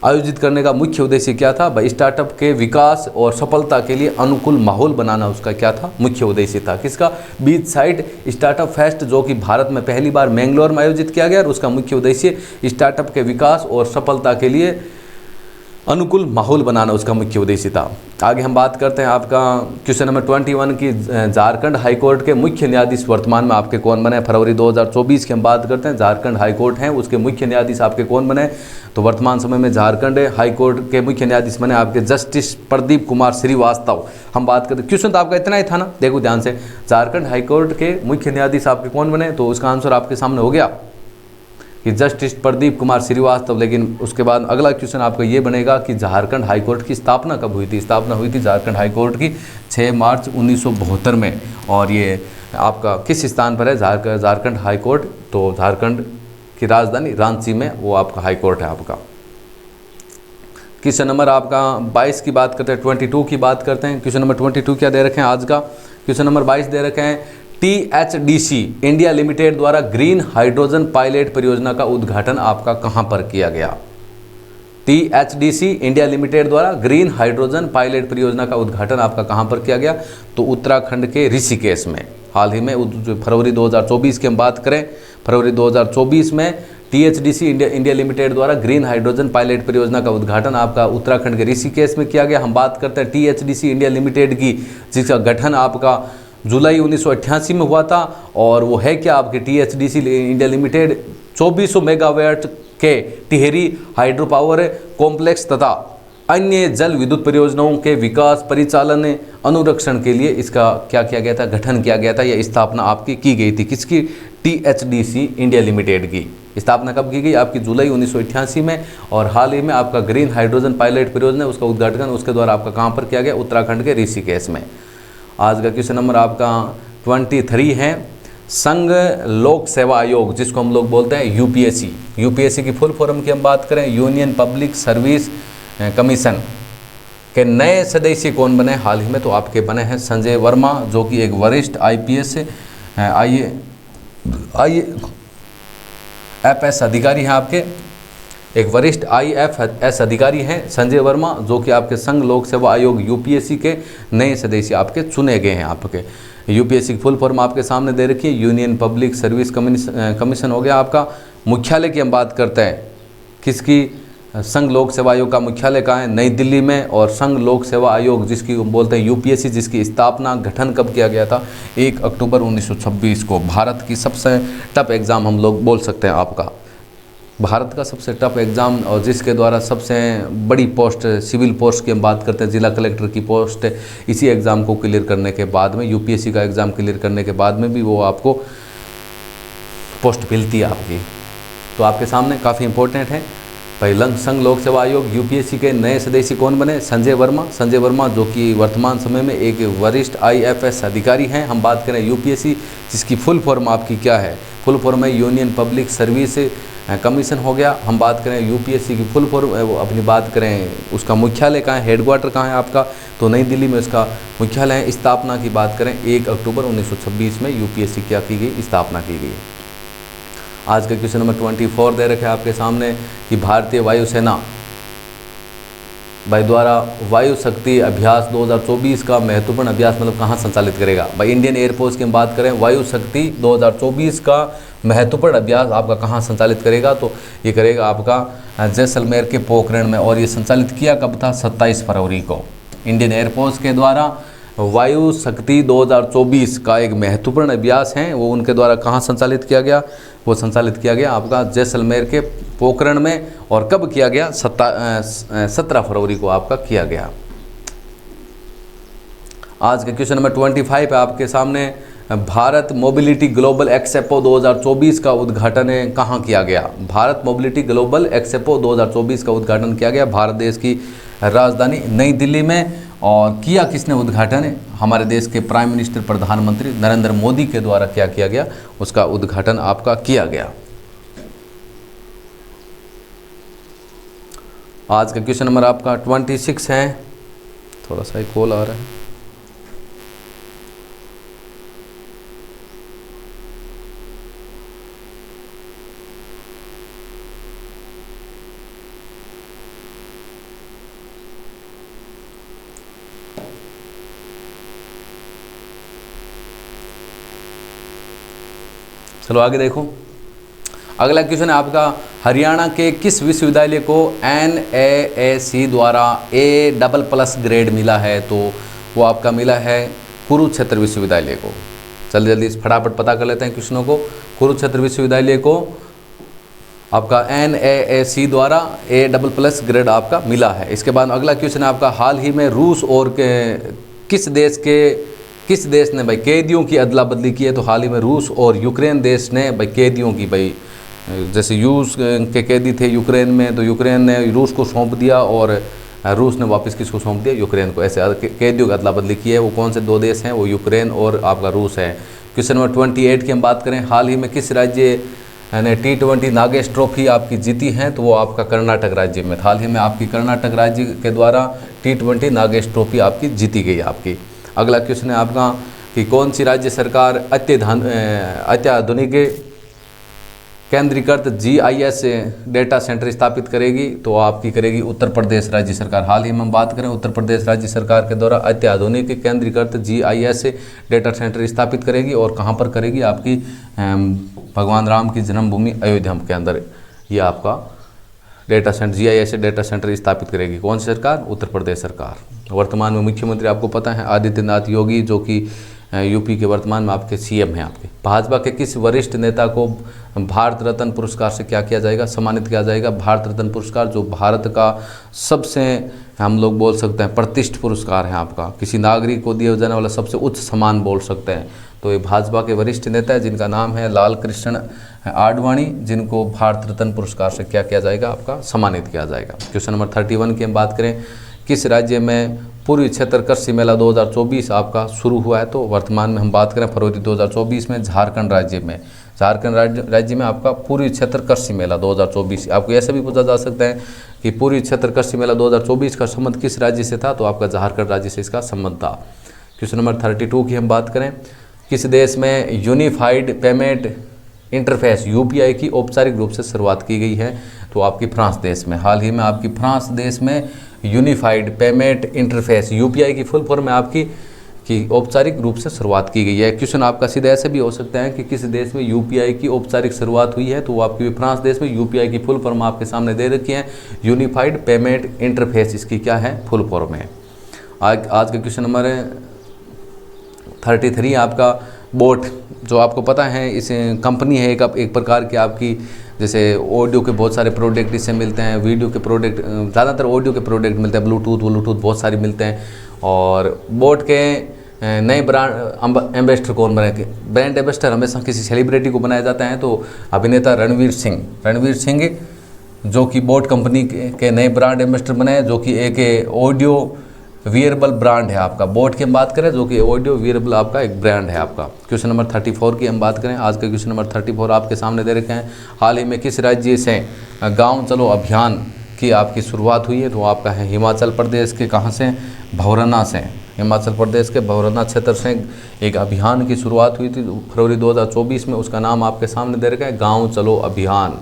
A: आयोजित करने का मुख्य उद्देश्य क्या था भाई, स्टार्टअप के विकास और सफलता के लिए अनुकूल माहौल बनाना उसका क्या था, मुख्य उद्देश्य था। किसका, बीच साइट स्टार्टअप फेस्ट, जो कि भारत में पहली बार मैंगलोर में आयोजित किया गया और उसका मुख्य उद्देश्य स्टार्टअप के विकास और सफलता के लिए अनुकूल माहौल बनाना उसका मुख्य उद्देश्य था। आगे हम बात करते हैं आपका क्वेश्चन नंबर 21 की। झारखंड हाईकोर्ट के मुख्य न्यायाधीश वर्तमान में आपके कौन बने। फरवरी 2024 की हम बात करते हैं, झारखंड हाईकोर्ट हैं उसके मुख्य न्यायाधीश आपके कौन बने। तो वर्तमान समय में झारखंड हाईकोर्ट के मुख्य न्यायाधीश बने आपके जस्टिस प्रदीप कुमार श्रीवास्तव। हम बात करते हैं, क्वेश्चन तो आपका इतना ही था ना, देखो ध्यान से, झारखंड हाईकोर्ट के मुख्य न्यायाधीश आपके कौन बने, तो उसका आंसर आपके सामने हो गया कि जस्टिस प्रदीप कुमार श्रीवास्तव। लेकिन उसके बाद अगला क्वेश्चन आपका ये बनेगा कि झारखंड हाईकोर्ट की स्थापना कब हुई थी। स्थापना हुई थी झारखंड हाईकोर्ट की 6 मार्च 1972 में। और ये आपका किस स्थान पर है झारखंड हाईकोर्ट, तो झारखंड की राजधानी रांची में वो आपका हाईकोर्ट है आपका। क्वेश्चन नंबर आपका 22 की बात करते हैं, 22 की बात करते हैं। क्वेश्चन नंबर 22 क्या दे रखे हैं आज का, क्वेश्चन नंबर 22 दे रखे हैं, THDC इंडिया लिमिटेड द्वारा ग्रीन हाइड्रोजन पायलट परियोजना का उद्घाटन आपका कहां पर किया गया। THDC इंडिया लिमिटेड द्वारा ग्रीन हाइड्रोजन पायलट परियोजना का उद्घाटन आपका कहां पर किया गया, तो उत्तराखंड के ऋषिकेश में। हाल ही में फरवरी 2024 की हम बात करें, फरवरी 2024 में THDC इंडिया लिमिटेड द्वारा ग्रीन हाइड्रोजन पायलट परियोजना का उद्घाटन आपका उत्तराखंड के ऋषिकेश में किया गया। हम बात करते हैं THDC इंडिया लिमिटेड की, जिसका गठन आपका जुलाई 1988 में हुआ था। और वो है क्या आपके THDC इंडिया लिमिटेड 2400 मेगावाट के टिहरी हाइड्रो पावर कॉम्प्लेक्स तथा अन्य जल विद्युत परियोजनाओं के विकास, परिचालन, अनुरक्षण के लिए इसका क्या किया गया था, गठन किया गया था, या स्थापना आपकी की गई थी। किसकी, THDC इंडिया लिमिटेड की स्थापना कब की गई, आपकी जुलाई 1988 में। और हाल ही में आपका ग्रीन हाइड्रोजन पायलट परियोजना उसका उद्घाटन उसके द्वारा आपका कहाँ पर किया गया, उत्तराखंड के ऋषिकेश में। आज का क्वेश्चन नंबर आपका 23 है, संघ लोक सेवा आयोग, जिसको हम लोग बोलते हैं UPSC। UPSC की फुल फॉर्म की हम बात करें, यूनियन पब्लिक सर्विस कमीशन के नए सदस्य कौन बने हाल ही में, तो आपके बने हैं संजय वर्मा, जो कि एक वरिष्ठ IPS IAFS अधिकारी हैं आपके, एक वरिष्ठ IFS अधिकारी हैं संजय वर्मा, जो कि आपके संघ लोक सेवा आयोग UPSC के नए सदस्य आपके चुने गए हैं। आपके UPSC की फुल फॉर्म आपके सामने दे रखी है, यूनियन पब्लिक सर्विस कमीशन हो गया आपका। मुख्यालय की हम बात करते हैं, किसकी, संघ लोक सेवा आयोग का मुख्यालय कहाँ है, नई दिल्ली में। और संघ लोक सेवा आयोग जिसकी बोलते हैं UPSC, जिसकी स्थापना गठन कब किया गया था, 1 अक्टूबर 1926 को। भारत की सबसे टफ एग्ज़ाम हम लोग बोल सकते हैं आपका। भारत का सबसे टफ एग्ज़ाम और जिसके द्वारा सबसे बड़ी पोस्ट सिविल पोस्ट की हम बात करते हैं, जिला कलेक्टर की पोस्ट, इसी एग्ज़ाम को क्लियर करने के बाद में, यूपीएससी का एग्ज़ाम क्लियर करने के बाद में भी वो आपको पोस्ट मिलती है आपकी। तो आपके सामने काफ़ी इंपॉर्टेंट है भाई। संघ लोक सेवा आयोग यूपीएससी के नए सदस्य कौन बने? संजय वर्मा। संजय वर्मा जो कि वर्तमान समय में एक वरिष्ठ आईएफएस अधिकारी हैं। हम बात करें यूपीएससी, जिसकी फुल फॉर्म आपकी क्या है? फुल फॉर्म है यूनियन पब्लिक सर्विस कमीशन हो गया। हम बात करें यूपीएससी की फुल फॉर्म, अपनी बात करें उसका मुख्यालय कहाँ है, हेडक्वार्टर कहाँ है आपका? तो नई दिल्ली में उसका मुख्यालय है। स्थापना की बात करें 1 अक्टूबर 1926 में यूपीएससी क्या की गई? स्थापना की गई। आज का क्वेश्चन नंबर 24 दे रखे आपके सामने कि भारतीय वायुसेना भाई द्वारा वायु शक्ति अभ्यास 2024 का महत्वपूर्ण अभ्यास मतलब कहाँ संचालित करेगा? भाई इंडियन एयरफोर्स की हम बात करें, वायु शक्ति 2024 का महत्वपूर्ण अभ्यास आपका कहाँ संचालित करेगा? तो ये करेगा आपका जैसलमेर के पोखरण में। और ये संचालित किया कब था? 27 फरवरी को। इंडियन एयरफोर्स के द्वारा वायु शक्ति 2024 का एक महत्वपूर्ण अभ्यास है, वो उनके द्वारा कहाँ संचालित किया गया? वो संचालित किया गया आपका जैसलमेर के पोखरण में। और कब किया गया? 17 फरवरी को आपका किया गया। आज के क्वेश्चन नंबर 25 है आपके सामने। भारत मोबिलिटी ग्लोबल एक्सपो 2024 का उद्घाटन कहाँ किया गया? भारत मोबिलिटी ग्लोबल एक्सपो 2024 का उद्घाटन किया गया भारत देश की राजधानी नई दिल्ली में। और किया किसने उद्घाटन? हमारे देश के प्राइम मिनिस्टर प्रधानमंत्री नरेंद्र मोदी के द्वारा क्या किया गया? उसका उद्घाटन आपका किया गया। आज का क्वेश्चन नंबर आपका 26 है। थोड़ा सा एक कॉल आ रहा है। चलो आगे देखो। अगला क्वेश्चन है आपका, हरियाणा के किस विश्वविद्यालय को NAAC द्वारा A++ ग्रेड मिला है? तो वो आपका मिला है कुरुक्षेत्र विश्वविद्यालय को। जल्दी जल्दी फटाफट पता कर लेते हैं क्वेश्चनों को। कुरुक्षेत्र विश्वविद्यालय को आपका NAAC द्वारा A++ ग्रेड आपका मिला है। इसके बाद अगला क्वेश्चन है आपका, हाल ही में रूस और किस देश ने भाई कैदियों की अदला बदली की है? तो हाल ही में रूस और यूक्रेन देश ने भाई कैदियों की, भाई जैसे रूस के कैदी थे यूक्रेन में, तो यूक्रेन ने रूस को सौंप दिया और रूस ने वापस किसको सौंप दिया? यूक्रेन को। ऐसे कैदियों की अदला बदली की है। वो कौन से 2 देश हैं? वो यूक्रेन और आपका रूस है। क्वेश्चन नंबर 28 की हम बात करें, हाल ही में किस राज्य ने T20 नागेश ट्रॉफी आपकी जीती हैं? तो वो आपका कर्नाटक राज्य में। हाल ही में आपकी कर्नाटक राज्य के द्वारा T20 नागेश ट्रॉफी आपकी जीती गई आपकी। अगला क्वेश्चन है आपका कि कौन सी राज्य सरकार अत्याधुनिक केंद्रीकृत GIS डेटा सेंटर स्थापित करेगी? तो आपकी करेगी उत्तर प्रदेश राज्य सरकार। हाल ही में हम बात करें, उत्तर प्रदेश राज्य सरकार के द्वारा अत्याधुनिक केंद्रीकृत GIS डेटा सेंटर स्थापित करेगी। और कहाँ पर करेगी? आपकी भगवान राम की जन्मभूमि अयोध्या के अंदर ये आपका data centre GIS data centre स्थापित करेगी। कौन सी सरकार? उत्तर प्रदेश सरकार। वर्तमान में मुख्यमंत्री आपको पता है आदित्यनाथ योगी, जो कि यूपी के वर्तमान में आपके CM हैं आपके। भाजपा के किस वरिष्ठ नेता को भारत रत्न पुरस्कार से क्या किया जाएगा? सम्मानित किया जाएगा। भारत रत्न पुरस्कार जो भारत का सबसे हम लोग बोल सकते हैं प्रतिष्ठित पुरस्कार है आपका, किसी नागरिक को दिया जाने वाला सबसे उच्च सम्मान बोल सकते हैं। तो ये भाजपा के वरिष्ठ नेता है जिनका नाम है लाल कृष्ण आडवाणी, जिनको भारत रत्न पुरस्कार से क्या किया जाएगा? आपका सम्मानित किया जाएगा। क्वेश्चन नंबर 31 की हम बात करें, किस राज्य में पूर्वी क्षेत्र कृषि मेला 2024 आपका शुरू हुआ है? तो वर्तमान में हम बात करें फरवरी 2024 में झारखंड राज्य में। झारखंड राज्य में आपका पूर्वी क्षेत्र कृषि मेला 2024। आपको ऐसे भी पूछा जा सकता है कि पूर्वी क्षेत्र कृषि मेला 2024 का संबंध किस राज्य से था? तो आपका झारखंड राज्य से इसका संबंध था। क्वेश्चन नंबर 32 की हम बात करें, किस देश में यूनिफाइड पेमेंट इंटरफेस UPI की औपचारिक रूप से शुरुआत की गई है? तो आपकी फ्रांस देश में। हाल ही में आपकी फ्रांस देश में यूनिफाइड पेमेंट इंटरफेस UPI की फुल फॉर्म में आपकी औपचारिक रूप से शुरुआत की गई है। क्वेश्चन आपका सीधा ऐसे भी हो सकता है कि किस देश में UPI की औपचारिक शुरुआत हुई है? तो वो आपकी फ्रांस देश में। UPI की फुल फॉर्म आपके सामने दे रखी है, यूनिफाइड पेमेंट इंटरफेस, इसकी क्या है? फुल फॉर्म है। आज का क्वेश्चन नंबर 33 आपका बोट, जो आपको पता है इस कंपनी है एक प्रकार की आपकी जैसे ऑडियो के बहुत सारे प्रोडक्ट इससे मिलते हैं, वीडियो के प्रोडक्ट, ज़्यादातर ऑडियो के प्रोडक्ट मिलते हैं, ब्लूटूथ बहुत सारे मिलते हैं। और बोट के नए ब्रांड एम्बेसडर कौन बने? ब्रांड एम्बेसडर हमेशा किसी सेलिब्रिटी को बनाया जाता है, तो अभिनेता रणवीर सिंह जो कि बोट कंपनी के नए ब्रांड एम्बेसडर बने, जो कि एक ऑडियो वियरेबल ब्रांड है आपका। बोट की हम बात करें जो कि ऑडियो वियरेबल आपका एक ब्रांड है आपका। क्वेश्चन नंबर 34 की हम बात करें, आज का क्वेश्चन नंबर 34 आपके सामने दे रखे हैं। हाल ही में किस राज्य से गाँव चलो अभियान की आपकी शुरुआत हुई है? तो आपका है हिमाचल प्रदेश के, कहाँ से? भवरना से। हिमाचल प्रदेश के भवरना क्षेत्र से एक अभियान की शुरुआत हुई थी फरवरी 2024 में, उसका नाम आपके सामने दे रखा है गाँव चलो अभियान।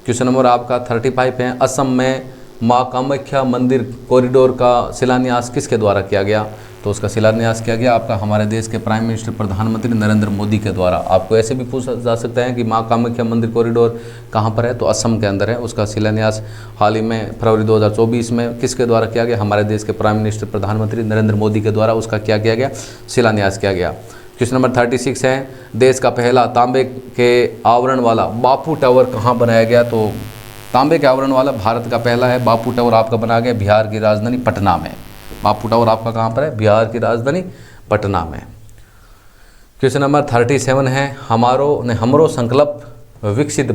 A: क्वेश्चन नंबर आपका 35 है, असम में माँ कामाख्या मंदिर कॉरिडोर का शिलान्यास किसके द्वारा किया गया? तो उसका शिलान्यास किया गया आपका हमारे देश के प्राइम मिनिस्टर प्रधानमंत्री नरेंद्र मोदी के द्वारा। आपको ऐसे भी पूछा जा सकता है कि माँ कामाख्या मंदिर कॉरिडोर कहाँ पर है? तो असम के अंदर है। उसका शिलान्यास हाल ही में फरवरी 2024 में किसके द्वारा किया गया? हमारे देश के प्राइम मिनिस्टर प्रधानमंत्री नरेंद्र मोदी के द्वारा उसका क्या किया गया? शिलान्यास किया गया। क्वेश्चन नंबर 36 है, देश का पहला तांबे के आवरण वाला बापू टावर कहाँ बनाया गया? तो तांबे के आवरण वाला भारत का पहला है बापू टावर आपका बना गया बिहार की राजधानी पटना में। बापू टावर आपका कहाँ पर है? बिहार की राजधानी पटना में। क्वेश्चन नंबर 37 है, हमरो संकल्प विकसित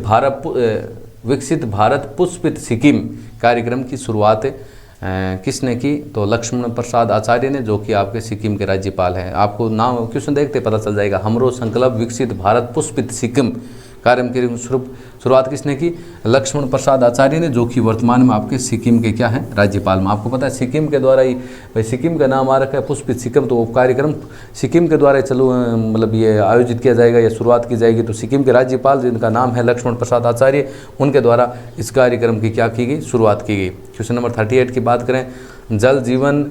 A: भारत पुष्पित सिक्किम कार्यक्रम की शुरुआत किसने की? तो लक्ष्मण प्रसाद आचार्य ने, जो कि आपके सिक्किम के राज्यपाल हैं। आपको नाम क्वेश्चन देखते पता चल जाएगा। हमरो संकल्प विकसित भारत पुष्पित सिक्किम कार्यक्रम की शुरुआत किसने की? लक्ष्मण प्रसाद आचार्य ने, जो कि वर्तमान में आपके सिक्किम के क्या हैं? राज्यपाल में। आपको पता है सिक्किम के द्वारा ही, भाई सिक्किम का नाम आ रखा है पुष्पित सिक्किम, तो वो कार्यक्रम सिक्किम के द्वारा चलो मतलब ये आयोजित किया जाएगा या शुरुआत की जाएगी। तो सिक्किम के राज्यपाल जिनका नाम है लक्ष्मण प्रसाद आचार्य, उनके द्वारा इस कार्यक्रम की क्या की गई? शुरुआत की गई। क्वेश्चन नंबर 38 की बात करें, जल जीवन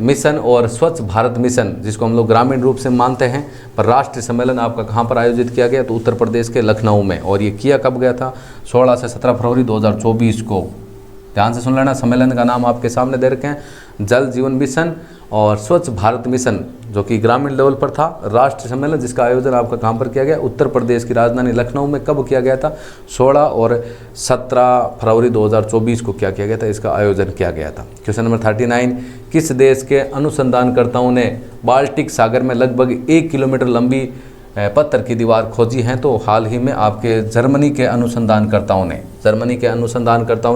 A: मिशन और स्वच्छ भारत मिशन, जिसको हम लोग ग्रामीण रूप से मानते हैं, पर राष्ट्रीय सम्मेलन आपका कहाँ पर आयोजित किया गया? तो उत्तर प्रदेश के लखनऊ में। और ये किया कब गया था? 16 से 17 फरवरी 2024 को। ध्यान से सुन लेना, सम्मेलन का नाम आपके सामने दे रखे हैं, जल जीवन मिशन और स्वच्छ भारत मिशन, जो कि ग्रामीण लेवल पर था। राष्ट्रीय सम्मेलन जिसका आयोजन आपका कहाँ पर किया गया? उत्तर प्रदेश की राजधानी लखनऊ में। कब किया गया था? 16 और 17 फरवरी 2024 को क्या किया गया था? इसका आयोजन किया गया था। क्वेश्चन नंबर 39, किस देश के अनुसंधानकर्ताओं ने बाल्टिक सागर में लगभग 1 किलोमीटर लंबी पत्थर की दीवार खोजी हैं? तो हाल ही में आपके जर्मनी के अनुसंधानकर्ताओं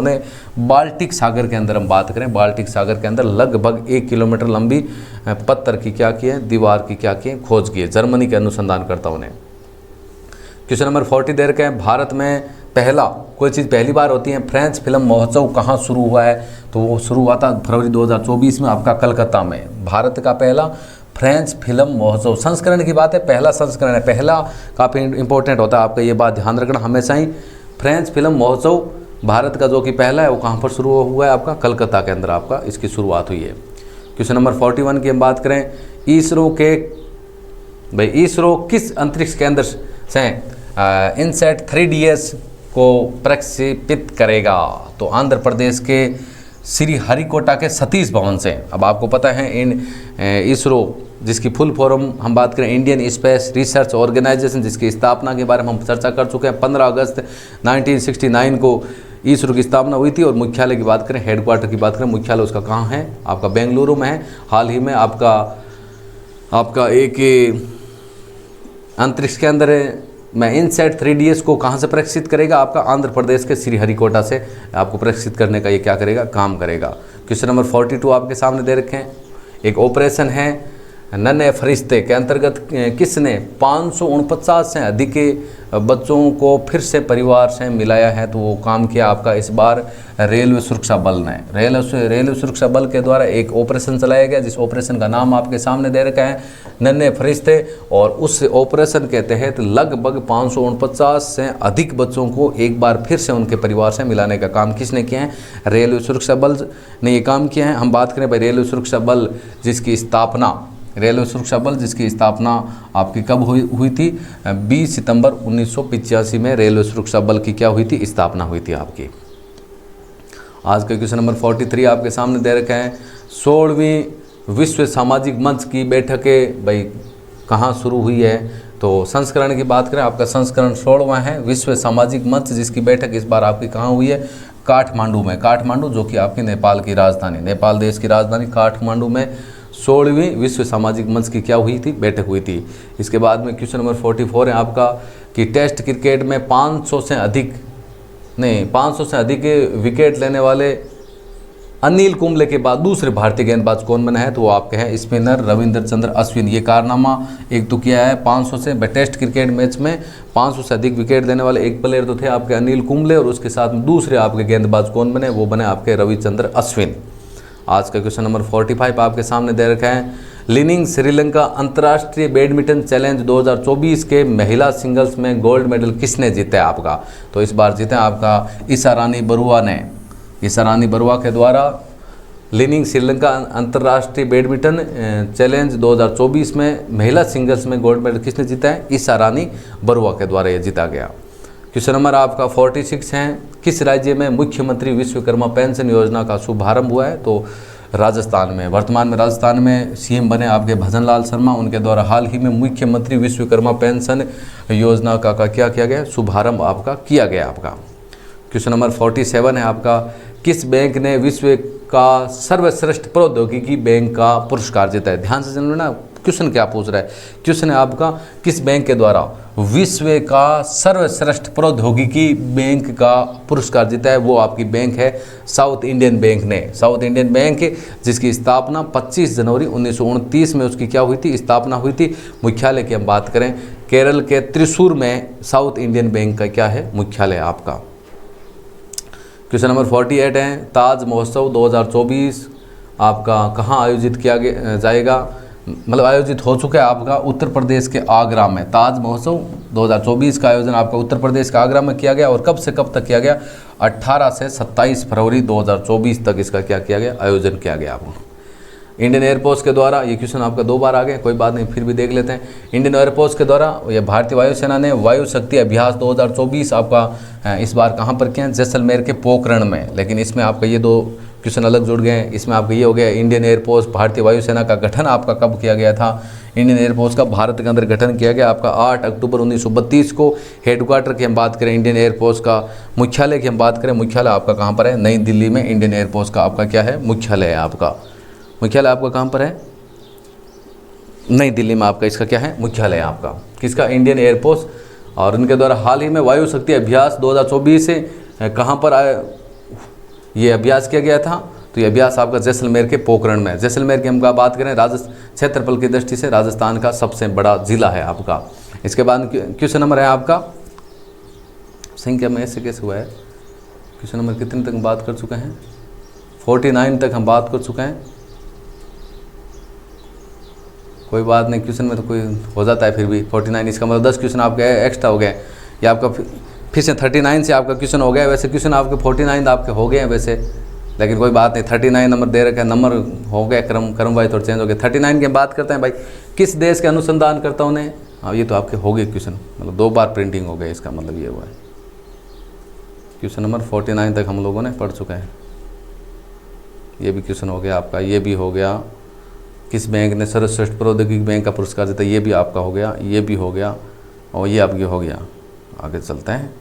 A: ने बाल्टिक सागर के अंदर, हम बात करें बाल्टिक सागर के अंदर लगभग 1 किलोमीटर लंबी पत्थर की क्या की है? दीवार की क्या की है? खोज की है जर्मनी के अनुसंधानकर्ताओं ने। क्वेश्चन नंबर 40 दे रखे हैं, भारत में कोई चीज़ पहली बार होती है, फ्रेंच फिल्म महोत्सव कहाँ शुरू हुआ है? तो वो शुरू हुआ था फरवरी 2024 में आपका कलकत्ता में। भारत का पहला फ्रेंच फिल्म महोत्सव, संस्करण की बात है, पहला संस्करण है, पहला काफ़ी इंपॉर्टेंट होता है आपका, ये बात ध्यान रखना हमेशा ही। फ्रेंच फिल्म महोत्सव भारत का जो कि पहला है वो कहाँ पर शुरू हुआ है? आपका कलकत्ता के अंदर आपका इसकी शुरुआत हुई है। क्वेश्चन नंबर 41 की हम बात करें, इसरो किस अंतरिक्ष केंद्र से इनसैट 3DS को प्रक्षेपित करेगा? तो आंध्र प्रदेश के श्री हरिकोटा के सतीश भवन से। अब आपको पता है इसरो, जिसकी फुल फॉर्म हम बात करें इंडियन स्पेस रिसर्च ऑर्गेनाइजेशन, जिसकी स्थापना के बारे में हम चर्चा कर चुके हैं। 15 अगस्त 1969 को इसरो की स्थापना हुई थी। और मुख्यालय की बात करें, हेडक्वार्टर की बात करें, मुख्यालय उसका कहाँ है? आपका बेंगलुरु में है। हाल ही में आपका एक अंतरिक्ष के अंदर में इनसैट 3DS को कहाँ से प्रक्षेपित करेगा? आपका आंध्र प्रदेश के श्री हरिकोटा से आपको प्रक्षेपित करने का ये क्या करेगा? काम करेगा। क्वेश्चन नंबर 42 आपके सामने दे रखे हैं, एक ऑपरेशन है नन्हे फरिश्ते के अंतर्गत किसने 549 से अधिक बच्चों को फिर से परिवार से मिलाया है? तो वो काम किया आपका इस बार रेलवे सुरक्षा बल ने। रेलवे सुरक्षा बल के द्वारा एक ऑपरेशन चलाया गया, जिस ऑपरेशन का नाम आपके सामने दे रखा है नन्हे फरिश्ते। और उस ऑपरेशन के तहत लगभग 549 से अधिक बच्चों को एक बार फिर से उनके परिवार से मिलाने का काम किसने किया है? रेलवे सुरक्षा बल ने ये काम किया है। हम बात करें भाई रेलवे सुरक्षा बल जिसकी स्थापना आपकी कब हुई थी? 20 सितंबर 1985 में रेलवे सुरक्षा बल की क्या हुई थी? स्थापना हुई थी आपकी। आज का क्वेश्चन नंबर 43 आपके सामने दे रखा है, 16वीं विश्व सामाजिक मंच की बैठकें भाई कहाँ शुरू हुई है? तो संस्करण की बात करें, आपका संस्करण 16वां है। विश्व सामाजिक मंच, जिसकी बैठक इस बार आपकी कहाँ हुई है? काठमांडू में। काठमांडू जो कि आपकी नेपाल की राजधानी, नेपाल देश की राजधानी काठमांडू में 16वीं विश्व सामाजिक मंच की क्या हुई थी? बैठक हुई थी। इसके बाद में क्वेश्चन नंबर 44 है आपका कि टेस्ट क्रिकेट में 500 से अधिक विकेट लेने वाले अनिल कुंबले के बाद दूसरे भारतीय गेंदबाज कौन बना है? तो वो आपके हैं स्पिनर रविंद्र चंद्र अश्विन। ये कारनामा एक तो किया है 500 से, टेस्ट क्रिकेट मैच में 500 से अधिक विकेट देने वाले एक प्लेयर तो थे आपके अनिल कुंबले, और उसके साथ में दूसरे आपके गेंदबाज कौन बने? वो बने आपके रविचंद्र अश्विन। आज का क्वेश्चन नंबर 45 आपके सामने दे रखा है। लिनिंग श्रीलंका अंतर्राष्ट्रीय बैडमिंटन चैलेंज 2024 के महिला सिंगल्स में गोल्ड मेडल किसने जीता है आपका? तो इस बार जीता आपका ईशा रानी बरुआ ने। ईशा रानी बरुआ के द्वारा लिनिंग श्रीलंका अंतर्राष्ट्रीय बैडमिंटन चैलेंज 2024 में महिला सिंगल्स में गोल्ड मेडल किसने जीता है? ईशा रानी बरुआ के द्वारा ये जीता गया। क्वेश्चन नंबर आपका 46 है। किस राज्य में मुख्यमंत्री विश्वकर्मा पेंशन योजना का शुभारंभ हुआ है? तो राजस्थान में। वर्तमान में राजस्थान में सीएम बने आपके भजनलाल शर्मा, उनके द्वारा हाल ही में मुख्यमंत्री विश्वकर्मा पेंशन योजना का क्या किया गया? शुभारंभ आपका किया गया आपका। क्वेश्चन नंबर 47 है आपका, किस बैंक ने विश्व का सर्वश्रेष्ठ प्रौद्योगिकी बैंक का पुरस्कार जीता है? ध्यान से सुनो ना, क्वेश्चन क्या पूछ रहा है? क्वेश्चन है आपका, किस बैंक के द्वारा विश्व का सर्वश्रेष्ठ प्रौद्योगिकी बैंक का पुरस्कार जीता है? वो आपकी बैंक है साउथ इंडियन बैंक ने। साउथ इंडियन बैंक जिसकी स्थापना 25 जनवरी 1929 में उसकी क्या हुई थी? स्थापना हुई थी। मुख्यालय की हम बात करें, केरल के त्रिशूर में साउथ इंडियन बैंक का क्या है? मुख्यालय आपका। क्वेश्चन नंबर 48 है, ताज महोत्सव 2024 आपका कहाँ आयोजित किया जाएगा? मतलब आयोजित हो चुका है आपका उत्तर प्रदेश के आगरा में। ताज महोत्सव 2024 का आयोजन आपका उत्तर प्रदेश के आगरा में किया गया, और कब से कब तक किया गया? 18 से 27 फरवरी 2024 तक इसका क्या किया गया? आयोजन किया गया आपको। इंडियन एयरफोर्स के द्वारा, ये क्वेश्चन आपका 2 बार आ गए, कोई बात नहीं, फिर भी देख लेते हैं। इंडियन एयरफोर्स के द्वारा ये भारतीय वायुसेना ने वायु शक्ति अभ्यास 2024 आपका इस बार कहाँ पर किया? जैसलमेर के पोखरण में। लेकिन इसमें आपका ये 2 क्वेश्चन अलग जुड़ गए हैं। इसमें आपका ये हो गया, इंडियन एयरफोर्स भारतीय वायुसेना का गठन आपका कब किया गया था? इंडियन एयरफोर्स का भारत के अंदर गठन किया गया आपका 8 अक्टूबर 1932 को। हेडक्वार्टर की हम बात करें, इंडियन एयरफोर्स का मुख्यालय की हम बात करें, मुख्यालय आपका कहाँ पर है? नई दिल्ली में इंडियन एयरफोर्स का आपका क्या है? मुख्यालय है आपका। मुख्यालय आपका कहाँ पर है? नई दिल्ली में आपका इसका क्या है? मुख्यालय है आपका। किसका? Indian air force. और उनके द्वारा हाल ही में वायु शक्ति अभ्यास 2024 से कहाँ पर ये अभ्यास किया गया था? तो ये अभ्यास आपका जैसलमेर के पोखरण में। जैसलमेर की हम बात करें, क्षेत्रफल की दृष्टि से राजस्थान का सबसे बड़ा जिला है आपका। इसके बाद क्वेश्चन नंबर है आपका, संख्या में ऐसे कैसे हुआ है? क्वेश्चन नंबर कितने तक बात कर चुके हैं? 49 तक हम बात कर चुके हैं। कोई बात नहीं, क्वेश्चन में तो कोई हो जाता है, फिर भी 49, इसका मतलब 10 क्वेश्चन आपके एक्स्ट्रा हो गए। या आपका फिर से 39 से आपका क्वेश्चन हो गया। वैसे क्वेश्चन आपके 49 आपके हो गए हैं वैसे, लेकिन कोई बात नहीं, 39 नंबर दे रखा है, नंबर हो गया, क्रम वाइज थोड़ा चेंज हो गया। 39 की बात करते हैं भाई, किस देश के अनुसंधानकर्ताओं ने, हाँ ये तो आपके हो गए क्वेश्चन, मतलब 2 बार प्रिंटिंग हो गया, इसका मतलब ये हुआ है। क्वेश्चन नंबर 49 तक हम लोगों ने पढ़ चुके हैं। ये भी क्वेश्चन हो गया आपका, ये भी हो गया। किस बैंक ने सर्वश्रेष्ठ प्रौद्योगिकी बैंक का पुरस्कार जीता? ये भी आपका हो गया, ये भी हो गया, और ये आपके हो गया। आगे चलते हैं।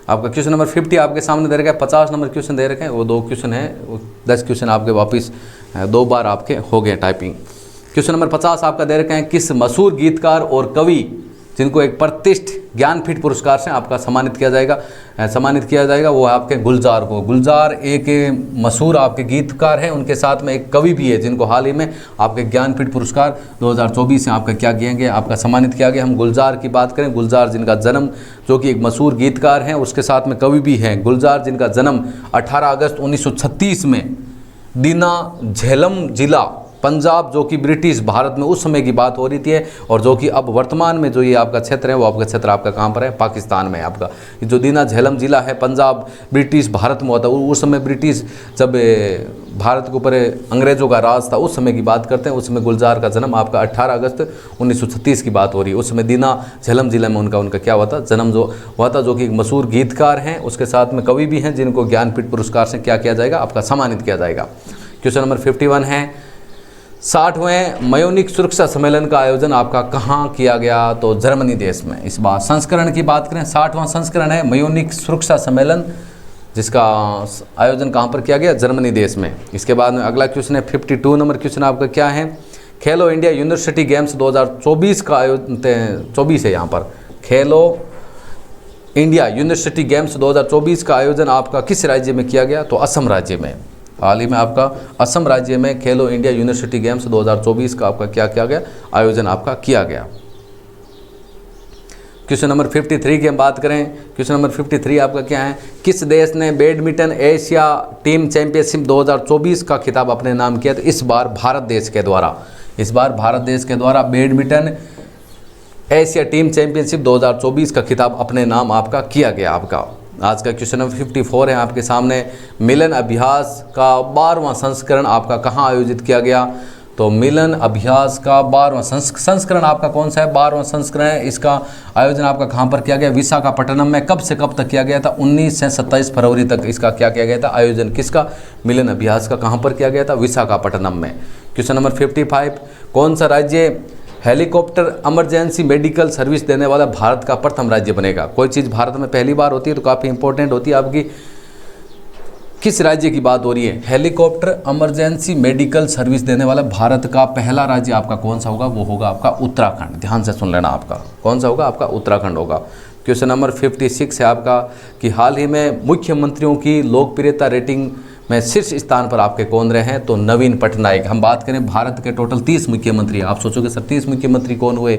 A: आपका क्वेश्चन नंबर 50 आपके सामने दे रखा है। 50 नंबर क्वेश्चन दे रखे हैं, वो 2 क्वेश्चन है, वो 10 क्वेश्चन आपके वापस 2 बार आपके हो गए टाइपिंग। क्वेश्चन नंबर 50 आपका दे रखे हैं, किस मशहूर गीतकार और कवि जिनको एक प्रतिष्ठित ज्ञानपीठ पुरस्कार से आपका सम्मानित किया जाएगा, वो आपके गुलजार को। गुलजार एक मशहूर आपके गीतकार हैं, उनके साथ में एक कवि भी है जिनको हाल ही में आपके ज्ञानपीठ पुरस्कार 2024 से आपका क्या किया गया? आपका सम्मानित किया गया। हम गुलजार की बात करें, गुलजार जिनका जन्म, जो कि एक मशहूर गीतकार हैं, उसके साथ में कवि भी हैं। गुलजार जिनका जन्म 18 अगस्त 1936 में दीना झेलम जिला पंजाब, जो कि ब्रिटिश भारत में उस समय की बात हो रही थी, और जो कि अब वर्तमान में जो ये आपका क्षेत्र है, वो आपका क्षेत्र आपका कहाँ पर है? पाकिस्तान में। आपका जो दीना झेलम जिला है, पंजाब ब्रिटिश भारत में होता है। उस समय ब्रिटिश जब भारत के ऊपर अंग्रेज़ों का राज था, उस समय की बात करते हैं। उस समय गुलजार का जन्म आपका 18 अगस्त 1936 की बात हो रही है। उस समय दीना झेलम जिला में उनका क्या हुआ था? जन्म जो हुआ था, जो कि एक मशहूर गीतकार हैं, उसके साथ में कवि भी हैं, जिनको ज्ञानपीठ पुरस्कार से क्या किया जाएगा? आपका सम्मानित किया जाएगा। क्वेश्चन नंबर 51 है, 60वें म्यूनिख सुरक्षा सम्मेलन का आयोजन आपका कहाँ किया गया? तो जर्मनी देश में। इस बार संस्करण की बात करें, 60वां संस्करण है म्यूनिख सुरक्षा सम्मेलन, जिसका आयोजन कहाँ पर किया गया? जर्मनी देश में। इसके बाद में अगला क्वेश्चन है 52 नंबर क्वेश्चन आपका क्या है? खेलो इंडिया यूनिवर्सिटी गेम्स 2024 का आयोजन 24 है यहाँ पर। खेलो इंडिया यूनिवर्सिटी गेम्स 2024 का आयोजन आपका किस राज्य में किया गया? तो असम राज्य में। हाल ही में आपका असम राज्य में खेलो इंडिया यूनिवर्सिटी गेम्स 2024 का आपका क्या किया गया? आयोजन आपका किया गया। क्वेश्चन नंबर 53 की हम बात करें, क्वेश्चन नंबर 53 आपका क्या है? किस देश ने बैडमिंटन एशिया टीम चैंपियनशिप 2024 का खिताब अपने नाम किया? तो इस बार भारत देश के द्वारा, इस बार भारत देश के द्वारा बैडमिंटन एशिया टीम चैंपियनशिप 2024 का खिताब अपने नाम आपका किया गया। आपका आज का क्वेश्चन नंबर 54 है आपके सामने। मिलन अभ्यास का 12वां संस्करण आपका कहाँ आयोजित किया गया? तो मिलन अभ्यास का 12वां संस्करण आपका कौन सा है? 12वां संस्करण है। इसका आयोजन आपका कहाँ पर किया गया? विशाखापट्टनम में। कब से कब तक किया गया था? 19 से 27 फरवरी तक इसका क्या किया गया था? आयोजन किसका? मिलन अभ्यास का कहाँ पर किया गया था? विशाखापट्टनम में। क्वेश्चन नंबर 55, कौन सा राज्य हेलीकॉप्टर इमरजेंसी मेडिकल सर्विस देने वाला भारत का प्रथम राज्य बनेगा? कोई चीज़ भारत में पहली बार होती है तो काफ़ी इंपॉर्टेंट होती है आपकी। किस राज्य की बात हो रही है? हेलीकॉप्टर इमरजेंसी मेडिकल सर्विस देने वाला भारत का पहला राज्य आपका कौन सा होगा? वो होगा आपका उत्तराखंड। ध्यान से सुन लेना, आपका कौन सा होगा? आपका उत्तराखंड होगा। क्वेश्चन नंबर 56 है आपका कि हाल ही में मुख्यमंत्रियों की लोकप्रियता रेटिंग में शीर्ष स्थान पर आपके कौन रहे हैं? तो नवीन पटनायक। हम बात करें भारत के टोटल 30 मुख्यमंत्री। आप सोचोगे सर 30 मुख्यमंत्री कौन हुए?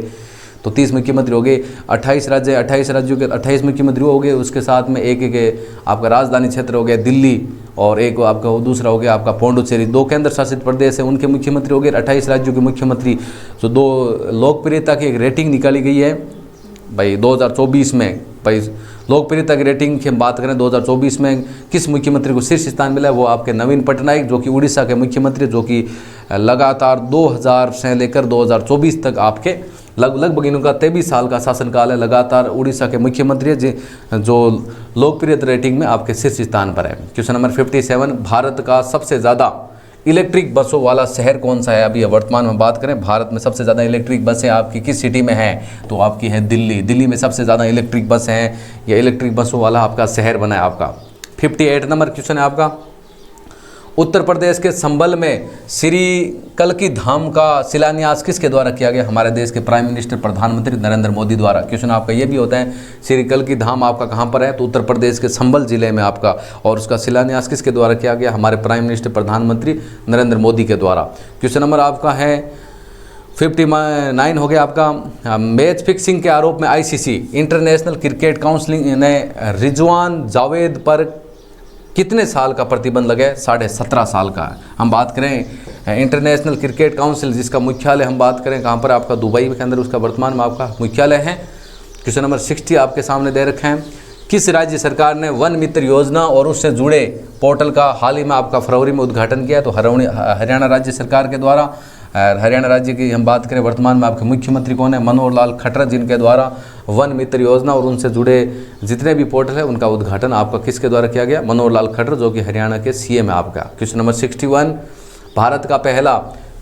A: तो 30 मुख्यमंत्री हो गए। 28 राज्य, 28 राज्यों के 28 मुख्यमंत्री हो गए। उसके साथ में एक आपका राजधानी क्षेत्र हो गया दिल्ली, और एक आपका दूसरा हो गया आपका पौंडुचेरी। 2 केंद्र शासित प्रदेश है, उनके मुख्यमंत्री हो गए। 28 राज्यों के मुख्यमंत्री। तो 2 लोकप्रियता की एक रेटिंग निकाली गई है भाई 2024 में। भाई लोकप्रियता की रेटिंग की हम बात करें 2024 में किस मुख्यमंत्री को शीर्ष स्थान मिला है? वो आपके नवीन पटनायक, जो कि उड़ीसा के मुख्यमंत्री, जो कि लगातार 2000 से लेकर 2024 तक आपके लगभग इनका 23 साल का शासनकाल है। लगातार उड़ीसा के मुख्यमंत्री जो लोकप्रियता रेटिंग में आपके शीर्ष स्थान पर है। क्वेश्चन नंबर 57, भारत का सबसे ज़्यादा इलेक्ट्रिक बसों वाला शहर कौन सा है? अभी वर्तमान में बात करें, भारत में सबसे ज़्यादा इलेक्ट्रिक बसें आपकी किस सिटी में हैं? तो आपकी है दिल्ली। दिल्ली में सबसे ज़्यादा इलेक्ट्रिक बस हैं। या इलेक्ट्रिक बसों वाला आपका शहर बना है आपका। 58 नंबर क्वेश्चन है आपका, उत्तर प्रदेश के संभल में श्री कल्की धाम का शिलान्यास किसके द्वारा किया गया? हमारे देश के प्राइम मिनिस्टर प्रधानमंत्री नरेंद्र मोदी द्वारा। क्वेश्चन आपका ये भी होता है, श्री कल्की धाम आपका कहाँ पर है? तो उत्तर प्रदेश के संभल जिले में आपका। और उसका शिलान्यास किसके द्वारा किया गया? हमारे प्राइम मिनिस्टर प्रधानमंत्री नरेंद्र मोदी के द्वारा। क्वेश्चन नंबर आपका है 59 हो गया आपका, मैच फिक्सिंग के आरोप में आईसीसी इंटरनेशनल क्रिकेट काउंसिल ने रिजवान जावेद पर कितने साल का प्रतिबंध लगाए? 17.5 साल का। हम बात करें इंटरनेशनल क्रिकेट काउंसिल, जिसका मुख्यालय हम बात करें कहाँ पर? आपका दुबई के अंदर उसका वर्तमान में आपका मुख्यालय है। क्वेश्चन नंबर 60 आपके सामने दे रखे हैं, किस राज्य सरकार ने वन मित्र योजना और उससे जुड़े पोर्टल का हाल ही में आपका फरवरी में उद्घाटन किया? तो हरियाणा राज्य सरकार के द्वारा। हरियाणा राज्य की हम बात करें वर्तमान में आपके मुख्यमंत्री कौन है? मनोहर लाल खट्टर, जिनके द्वारा वन मित्र योजना और उनसे जुड़े जितने भी पोर्टल है उनका उद्घाटन आपका किसके द्वारा किया गया? मनोहर लाल खट्टर, जो कि हरियाणा के सीएम है आपका। क्वेश्चन नंबर 61, भारत का पहला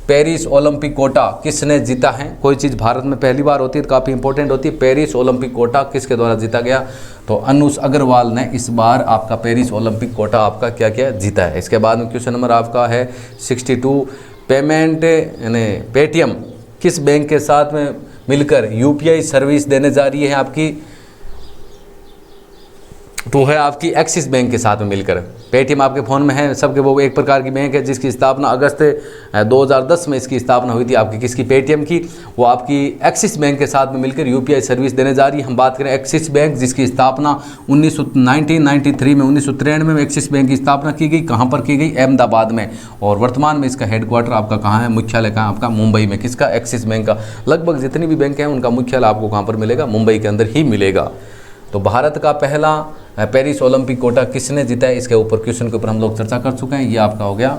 A: पेरिस ओलंपिक कोटा किसने जीता है? कोई चीज़ भारत में पहली बार होती है तो काफ़ी इंपॉर्टेंट होती है। पेरिस ओलंपिक कोटा किसके द्वारा जीता गया? तो अनुष अग्रवाल ने इस बार आपका पेरिस ओलंपिक कोटा आपका क्या किया? जीता है। इसके बाद में क्वेश्चन नंबर आपका है 62, पेमेंट यानी पेटीएम किस बैंक के साथ में मिलकर यूपीआई सर्विस देने जा रही है आपकी? तो है आपकी एक्सिस बैंक के साथ में मिलकर। पेटीएम आपके फ़ोन में है सबके, वो एक प्रकार की बैंक है जिसकी स्थापना अगस्त 2010 में इसकी स्थापना हुई थी आपकी किसकी? पेटीएम की। वो आपकी एक्सिस बैंक के साथ में मिलकर यूपीआई सर्विस देने जा रही है। हम बात करें एक्सिस बैंक, जिसकी स्थापना 1993 में 1993 में एक्सिस बैंक की स्थापना की गई। कहाँ पर की गई? अहमदाबाद में। और वर्तमान में इसका हेडक्वार्टर आपका कहाँ है? मुख्यालय कहाँ आपका? मुंबई में। किसका? एक्सिस बैंक का। लगभग जितनी भी बैंक हैं उनका मुख्यालय आपको कहाँ पर मिलेगा? मुंबई के अंदर ही मिलेगा। तो भारत का पहला पेरिस ओलंपिक कोटा किसने जीता है? इसके ऊपर क्वेश्चन के ऊपर हम लोग चर्चा कर चुके हैं। ये आपका हो गया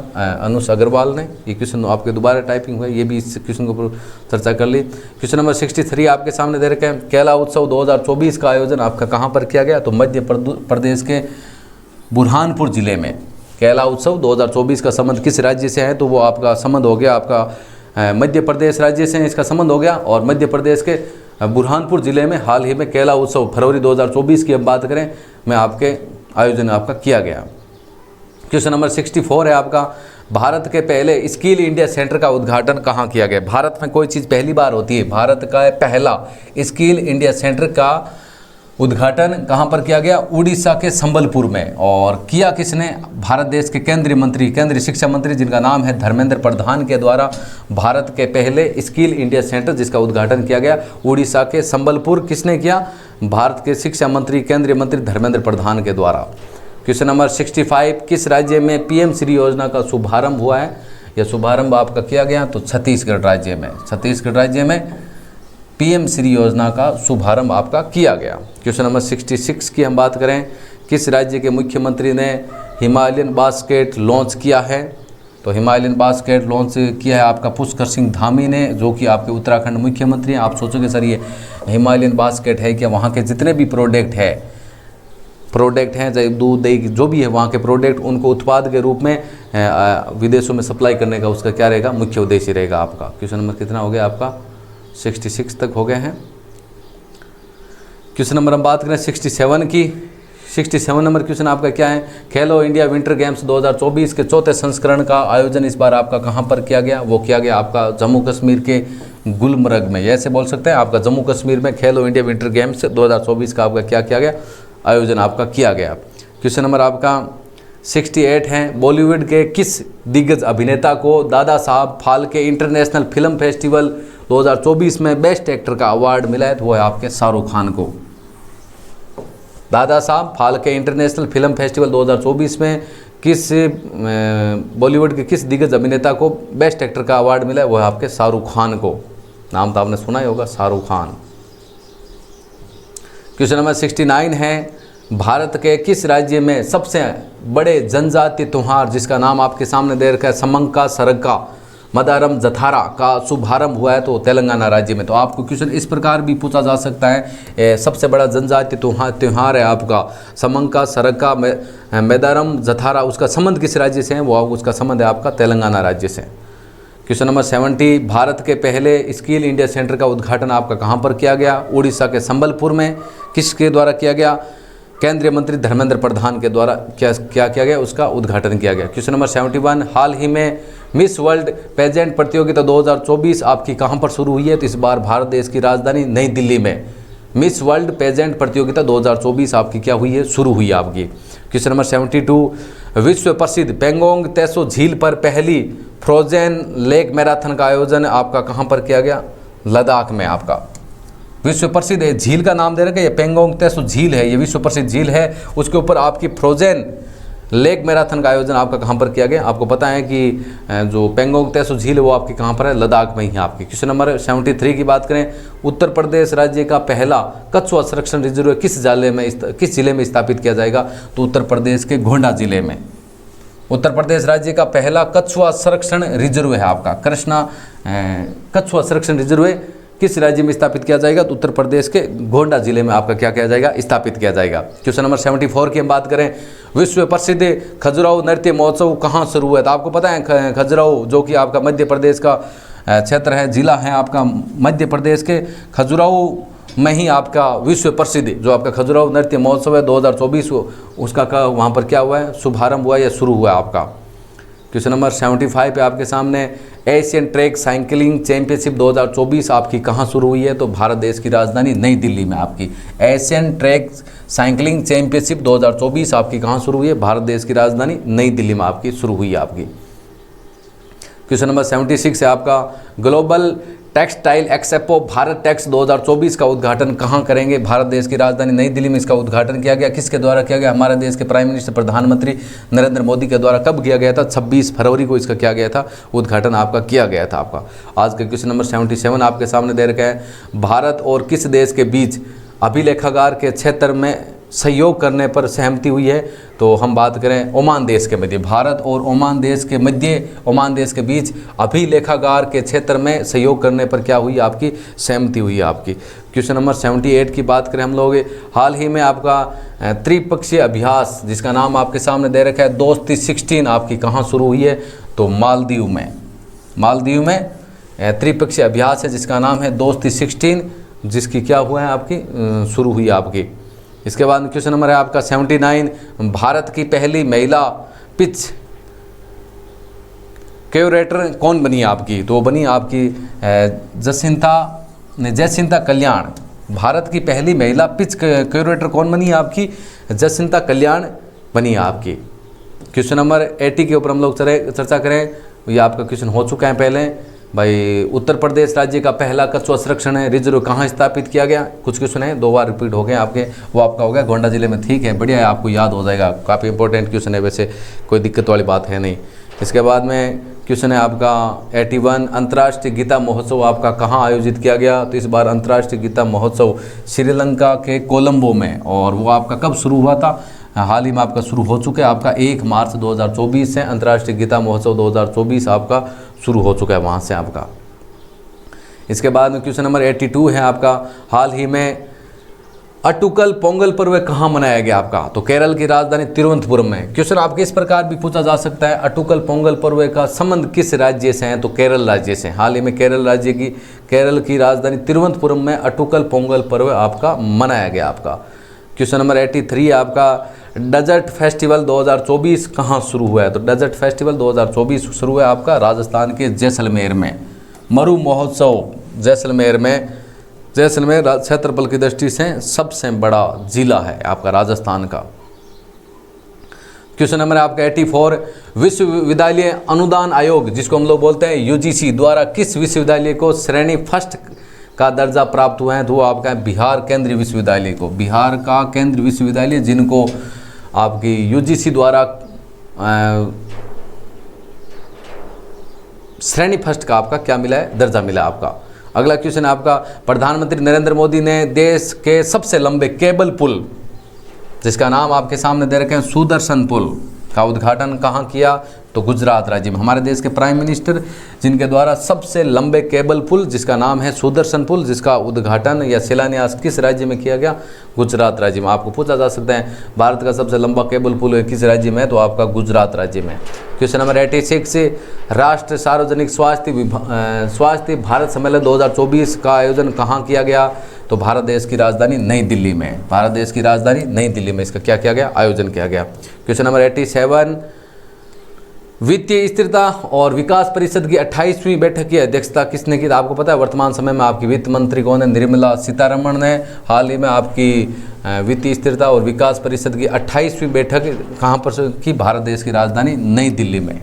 A: अनुष अग्रवाल ने। ये क्वेश्चन आपके दोबारा टाइपिंग हुआ है, ये भी इस क्वेश्चन के ऊपर चर्चा कर ली। क्वेश्चन नंबर 63 आपके सामने दे रखे हैं, केला उत्सव 2024 का आयोजन आपका कहाँ पर किया गया? तो मध्य प्रदेश के बुरहानपुर जिले में। कैला उत्सव 2024 का संबंध किस राज्य से है, तो वो आपका संबंध हो गया आपका मध्य प्रदेश राज्य से इसका संबंध हो गया। और मध्य प्रदेश के बुरहानपुर ज़िले में हाल ही में कैला उत्सव फरवरी 2024 की अब बात करें में आपके आयोजन आपका किया गया। क्वेश्चन नंबर 64 है आपका, भारत के पहले स्किल इंडिया सेंटर का उद्घाटन कहाँ किया गया। भारत में कोई चीज़ पहली बार होती है, भारत का पहला स्किल इंडिया सेंटर का उद्घाटन कहाँ पर किया गया, उड़ीसा के संबलपुर में। और किया किसने, भारत देश के केंद्रीय शिक्षा मंत्री जिनका नाम है धर्मेंद्र प्रधान के द्वारा भारत के पहले स्किल इंडिया सेंटर जिसका उद्घाटन किया गया उड़ीसा के संबलपुर, किसने किया, भारत के शिक्षा मंत्री केंद्रीय मंत्री धर्मेंद्र प्रधान के द्वारा। क्वेश्चन नंबर 65, किस राज्य में पीएम श्री योजना का शुभारंभ हुआ है या शुभारंभ आपका किया गया, तो छत्तीसगढ़ राज्य में पीएम श्री योजना का शुभारंभ आपका किया गया। क्वेश्चन नंबर 66 की हम बात करें, किस राज्य के मुख्यमंत्री ने हिमालयन बास्केट लॉन्च किया है, तो हिमालयन बास्केट लॉन्च किया है आपका पुष्कर सिंह धामी ने, जो कि आपके उत्तराखंड मुख्यमंत्री हैं। आप सोचोगे सर ये हिमालयन बास्केट है क्या, वहाँ के जितने भी प्रोडक्ट हैं चाहे दूध दही जो भी है वहाँ के प्रोडक्ट, उनको उत्पाद के रूप में विदेशों में सप्लाई करने का उसका क्या रहेगा, मुख्य उद्देश्य रहेगा आपका। क्वेश्चन नंबर कितना हो गया आपका, 66 तक हो गए हैं। क्वेश्चन नंबर हम बात करें 67 की। 67 नंबर क्वेश्चन आपका क्या है, खेलो इंडिया विंटर गेम्स 2024 के चौथे संस्करण का आयोजन इस बार आपका कहाँ पर किया गया, वो किया गया आपका जम्मू कश्मीर के गुलमर्ग में। ऐसे बोल सकते हैं आपका जम्मू कश्मीर में खेलो इंडिया विंटर गेम्स 2024 का आपका क्या किया गया, आयोजन आपका किया गया। क्वेश्चन नंबर आपका 68 है, बॉलीवुड के किस दिग्गज अभिनेता को Dada Saheb Phalke international film festival 2024 में बेस्ट एक्टर का अवार्ड मिला है, तो वो है आपके शाहरुख खान को। Dada Saheb Phalke international film festival 2024 में किस बॉलीवुड के किस दिग्गज अभिनेता को बेस्ट एक्टर का अवार्ड मिला है, वो है आपके शाहरुख खान को। नाम तो आपने सुना ही होगा, शाहरुख खान। क्वेश्चन नंबर 69 है, भारत के किस राज्य में सबसे बड़े जनजातीय त्योहार जिसका नाम आपके सामने दे रखा है समंका सरगा मदारम जथारा का शुभारंभ हुआ है, तो तेलंगाना राज्य में। तो आपको क्वेश्चन इस प्रकार भी पूछा जा सकता है, सबसे बड़ा जनजातीय त्यौहार है आपका समंका सरगा मेदारम जथारा, उसका संबंध किस राज्य से है, वो उसका संबंध है आपका तेलंगाना राज्य से। क्वेश्चन नंबर 70, भारत के पहले स्किल इंडिया सेंटर का उद्घाटन आपका कहाँ पर किया गया, उड़ीसा के संबलपुर में। किसके द्वारा किया गया, केंद्रीय मंत्री धर्मेंद्र प्रधान के द्वारा क्या किया गया, उसका उद्घाटन किया गया। क्वेश्चन नंबर 71, हाल ही में मिस वर्ल्ड पेजेंट प्रतियोगिता 2024 आपकी कहां पर शुरू हुई है, तो इस बार भारत देश की राजधानी नई दिल्ली में मिस वर्ल्ड पेजेंट प्रतियोगिता 2024 आपकी क्या हुई है, शुरू हुई है आपकी। क्वेश्चन नंबर 72, विश्व प्रसिद्ध पेंगोंग तेसो झील पर पहली फ्रोजन लेक मैराथन का आयोजन आपका कहां पर किया गया, लद्दाख में। आपका विश्व प्रसिद्ध है, झील का नाम दे रखा है, ये पेंगोंग तेसो झील है, ये विश्व प्रसिद्ध झील है, उसके ऊपर आपकी फ्रोजन लेक मैराथन का आयोजन आपका कहाँ पर किया गया। आपको पता है कि जो पेंगोंग तेसो झील है वो आपकी कहाँ पर है, लद्दाख में ही है आपकी। क्वेश्चन नंबर 73 की बात करें, उत्तर प्रदेश राज्य का पहला कछुआ संरक्षण रिजर्व किस जिले में स्थापित किया जाएगा, तो उत्तर प्रदेश के गोंडा जिले में। उत्तर प्रदेश राज्य का पहला कछुआ संरक्षण रिजर्व है आपका कृष्णा कछुआ संरक्षण रिजर्व किस राज्य में स्थापित किया जाएगा, तो उत्तर प्रदेश के गोंडा जिले में आपका क्या किया जाएगा, स्थापित किया जाएगा। क्वेश्चन नंबर 74 की हम बात करें, विश्व प्रसिद्ध खजुराहो नृत्य महोत्सव कहाँ शुरू हुआ है, तो आपको पता है खजुराहो जो कि आपका मध्य प्रदेश का क्षेत्र है, जिला है आपका मध्य प्रदेश के, खजुराहो में ही आपका विश्व प्रसिद्ध जो आपका खजुराहो नृत्य महोत्सव है 2024 उसका वहाँ पर क्या हुआ है, शुभारंभ हुआ है या शुरू हुआ है आपका। क्वेश्चन नंबर 75 पे आपके सामने, एशियन ट्रैक साइकिलिंग चैंपियनशिप 2024 आपकी कहाँ शुरू हुई है, तो भारत देश की राजधानी नई दिल्ली में आपकी एशियन ट्रैक साइकिलिंग चैंपियनशिप 2024 आपकी कहाँ शुरू हुई है, भारत देश की राजधानी नई दिल्ली में आपकी शुरू हुई है आपकी। क्वेश्चन नंबर 76 है आपका, global textile expo Bharat Tex 2024 का उद्घाटन कहाँ करेंगे, भारत देश की राजधानी नई दिल्ली में इसका उद्घाटन किया गया। किसके द्वारा किया गया, हमारे देश के प्राइम मिनिस्टर प्रधानमंत्री नरेंद्र मोदी के द्वारा। कब किया गया था, 26 फरवरी को इसका किया गया था, उद्घाटन आपका किया गया था आपका। आज का क्वेश्चन नंबर 77 आपके सामने दे रखा है, भारत और किस देश के बीच अभिलेखागार के क्षेत्र में सहयोग करने पर सहमति हुई है। तो हम बात करें ओमान देश के मध्य, भारत और ओमान देश के मध्य, ओमान देश के बीच अभिलेखागार के क्षेत्र में सहयोग करने पर क्या हुई, आपकी सहमति हुई है आपकी। क्वेश्चन नंबर 78 की बात करें हम लोग, हाल ही में आपका त्रिपक्षीय अभ्यास जिसका नाम आपके सामने दे रखा है दोस्ती 16 आपकी कहाँ शुरू हुई है, तो मालदीव में। मालदीव में त्रिपक्षीय अभ्यास है जिसका नाम है दोस्ती 16, जिसकी क्या हुआ है आपकी शुरू हुई आपकी। इसके बाद क्वेश्चन नंबर है आपका 79, भारत की पहली महिला पिच क्यूरेटर कौन बनी आपकी, तो बनी आपकी जयसिंता कल्याण। भारत की पहली महिला पिच क्यूरेटर कौन बनी आपकी, जयसिंता कल्याण बनी आपकी। क्वेश्चन नंबर 80 के ऊपर हम लोग चर्चा करें, ये आपका क्वेश्चन हो चुका है पहले भाई। उत्तर प्रदेश राज्य का पहला कछुआ संरक्षण है रिजर्व कहाँ स्थापित किया गया, कुछ क्वेश्चन है 2 बार रिपीट हो गए आपके, वो आपका हो गया गोंडा जिले में। ठीक है, बढ़िया है, आपको याद हो जाएगा, काफ़ी इंपॉर्टेंट क्वेश्चन है, वैसे कोई दिक्कत वाली बात है नहीं। इसके बाद में क्वेश्चन है आपका 81, अंतर्राष्ट्रीय गीता महोत्सव आपका कहाँ आयोजित किया गया, तो इस बार अंतर्राष्ट्रीय गीता महोत्सव श्रीलंका के कोलंबो में, और वो आपका कब शुरू हुआ था, हाल ही में आपका शुरू हो चुका है, आपका 1 मार्च 2024 से अंतर्राष्ट्रीय गीता महोत्सव 2024 आपका शुरू हो चुका है वहाँ से आपका। इसके बाद में क्वेश्चन नंबर 82 है आपका, हाल ही में अटुकल पोंगल पर्व कहाँ मनाया गया आपका, तो केरल की राजधानी तिरुवनंतपुरम में। क्वेश्चन आपके इस प्रकार भी पूछा जा सकता है, अटुकल पोंगल पर्व का संबंध किस राज्य से है, तो केरल राज्य से। हाल ही में केरल की राजधानी तिरुवनंतपुरम में अटुकल पोंगल पर्व आपका मनाया गया आपका। क्वेश्चन नंबर 83 आपका, डेजर्ट फेस्टिवल 2024 कहाँ शुरू हुआ है, तो डेजर्ट फेस्टिवल 2024 शुरू हुआ है आपका राजस्थान के जैसलमेर में। मरु महोत्सव जैसलमेर में, जैसलमेर क्षेत्रफल की दृष्टि से सबसे बड़ा जिला है आपका राजस्थान का। क्वेश्चन नंबर आपका 84, विश्वविद्यालय अनुदान आयोग जिसको हम लोग बोलते हैं यूजीसी द्वारा किस विश्वविद्यालय को श्रेणी फर्स्ट का दर्जा प्राप्त हुआ है, तो वो आपका बिहार केंद्रीय विश्वविद्यालय को, बिहार का केंद्रीय विश्वविद्यालय जिनको आपकी यूजीसी द्वारा श्रेणी फर्स्ट का आपका क्या मिला है, दर्जा मिला आपका। अगला क्वेश्चन आपका, प्रधानमंत्री नरेंद्र मोदी ने देश के सबसे लंबे केबल पुल जिसका नाम आपके सामने दे रखे हैं सुदर्शन पुल का उद्घाटन कहाँ किया, तो गुजरात राज्य में। हमारे देश के प्राइम मिनिस्टर जिनके द्वारा सबसे लंबे केबल पुल जिसका नाम है सुदर्शन पुल, जिसका उद्घाटन या शिलान्यास किस राज्य में किया गया, गुजरात राज्य में। आपको पूछा जा सकता है भारत का सबसे लंबा केबल पुल किस राज्य में है, तो आपका गुजरात राज्य में। क्वेश्चन नंबर 86, राष्ट्रीय सार्वजनिक स्वास्थ्य भारत सम्मेलन 2024 का आयोजन कहाँ किया गया, तो भारत देश की राजधानी नई दिल्ली में। भारत देश की राजधानी नई दिल्ली में इसका क्या किया गया, आयोजन किया गया। क्वेश्चन नंबर 87, वित्तीय स्थिरता और विकास परिषद की 28वीं बैठक की अध्यक्षता किसने की, आपको पता है वर्तमान समय में आपकी वित्त मंत्री कौन है, निर्मला सीतारमण ने हाल ही में आपकी वित्तीय स्थिरता और विकास परिषद की 28वीं बैठक कहाँ पर की, भारत देश की राजधानी नई दिल्ली में।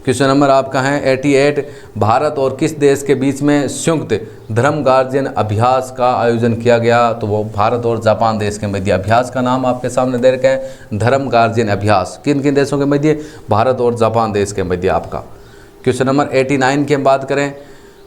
A: क्वेश्चन नंबर आपका है 88, भारत और किस देश के बीच में संयुक्त धर्म गार्जियन अभ्यास का आयोजन किया गया, तो वो भारत और जापान देश के मध्य। अभ्यास का नाम आपके सामने दे रखा है धर्म गार्जियन अभ्यास, किन किन देशों के मध्य, भारत और जापान देश के मध्य आपका। क्वेश्चन नंबर 89 की हम बात करें,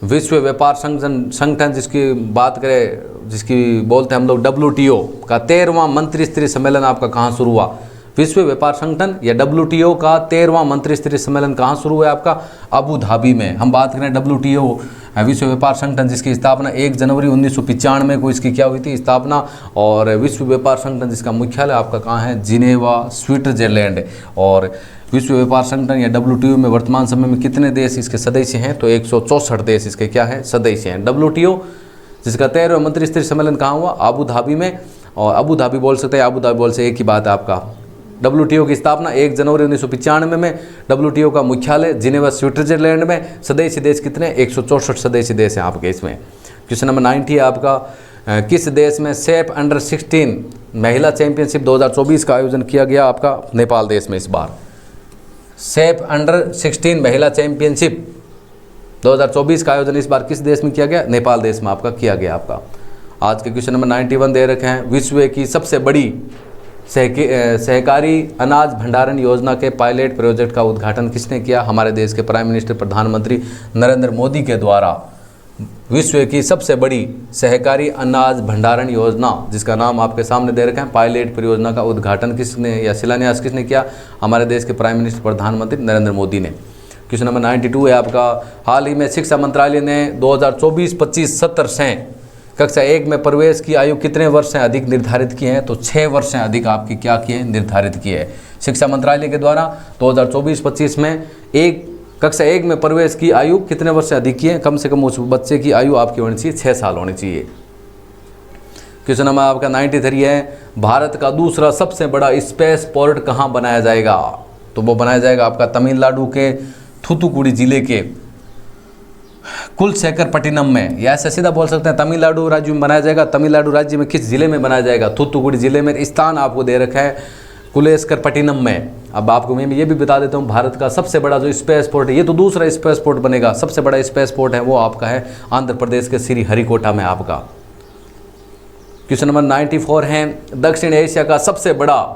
A: विश्व व्यापार संगठन जिसकी बात करें, जिसकी बोलते हैं हम लोग WTO का 13वां मंत्री स्तरीय सम्मेलन आपका कहाँ शुरू हुआ, विश्व व्यापार संगठन या WTO का 13वां मंत्री स्तरीय सम्मेलन कहाँ शुरू हुआ है आपका, अबू धाबी में। हम बात करें WTO विश्व व्यापार संगठन जिसकी स्थापना 1 जनवरी 1995 को इसकी क्या हुई थी स्थापना, और विश्व व्यापार संगठन जिसका मुख्यालय आपका कहाँ है, जिनेवा स्विट्जरलैंड। और विश्व व्यापार संगठन या WTO में वर्तमान समय में कितने देश इसके सदस्य हैं, तो 164 देश इसके क्या हैं, सदस्य हैं। WTO जिसका 13वां मंत्री स्तरीय सम्मेलन कहाँ हुआ, अबू धाबी में। और अबू धाबी बोल सकते हैं, अबू धाबी बोल से एक ही बात है आपका। WTO की स्थापना 1 जनवरी 1995 में, WTO का मुख्यालय जिनेवा स्विट्जरलैंड में। सदस्य देश कितने, 164 सदस्य देश हैं आपके इसमें। क्वेश्चन नंबर 90 है आपका, किस देश में सेफ अंडर 16 महिला चैंपियनशिप 2024 का आयोजन किया गया आपका, नेपाल देश में। इस बार सेफ अंडर 16 महिला चैंपियनशिप 2024 का आयोजन इस बार किस देश में किया गया, नेपाल देश में आपका किया गया आपका। आज के क्वेश्चन नंबर 91 दे रखे हैं, विश्व की सबसे बड़ी सहकारी अनाज भंडारण योजना के पायलट प्रोजेक्ट का उद्घाटन किसने किया, हमारे देश के प्राइम मिनिस्टर प्रधानमंत्री नरेंद्र मोदी के द्वारा विश्व की सबसे बड़ी सहकारी अनाज भंडारण योजना, जिसका नाम आपके सामने दे रखा है, पायलट परियोजना का उद्घाटन किसने या शिलान्यास किसने किया? हमारे देश के प्राइम मिनिस्टर प्रधानमंत्री नरेंद्र मोदी ने। क्वेश्चन नंबर 92 है आपका, हाल ही में शिक्षा मंत्रालय ने 2024-25 सत्र से कक्षा 1 में प्रवेश की आयु कितने वर्ष से अधिक निर्धारित की है? तो 6 वर्ष से अधिक आपकी क्या की है? निर्धारित की है। शिक्षा मंत्रालय के द्वारा 2024-25 में कक्षा 1 में प्रवेश की आयु कितने वर्ष से अधिक की है? कम से कम उस बच्चे की आयु आपकी होनी चाहिए 6 साल होनी चाहिए। क्वेश्चन नंबर आपका 93 है, भारत का दूसरा सबसे बड़ा स्पेस पोर्ट कहाँ बनाया जाएगा? तो वो बनाया जाएगा आपका तमिलनाडु के थूथुकुडी जिले के कुलशेखरपट्टिनम में, या ऐसा सीधा बोल सकते हैं तमिलनाडु राज्य में बनाया जाएगा। तमिलनाडु राज्य में किस जिले में बनाया जाएगा? थूथुकुडी जिले में। स्थान आपको दे रखा है कुलशेखरपट्टिनम में। अब आपको मैं ये भी बता देता हूँ, भारत का सबसे बड़ा जो स्पेस पोर्ट है, ये तो दूसरा स्पेस पोर्ट बनेगा, सबसे बड़ा स्पेस पोर्ट है वो आपका है आंध्र प्रदेश के श्री हरिकोटा में आपका। क्वेश्चन नंबर 94 है, दक्षिण एशिया का सबसे बड़ा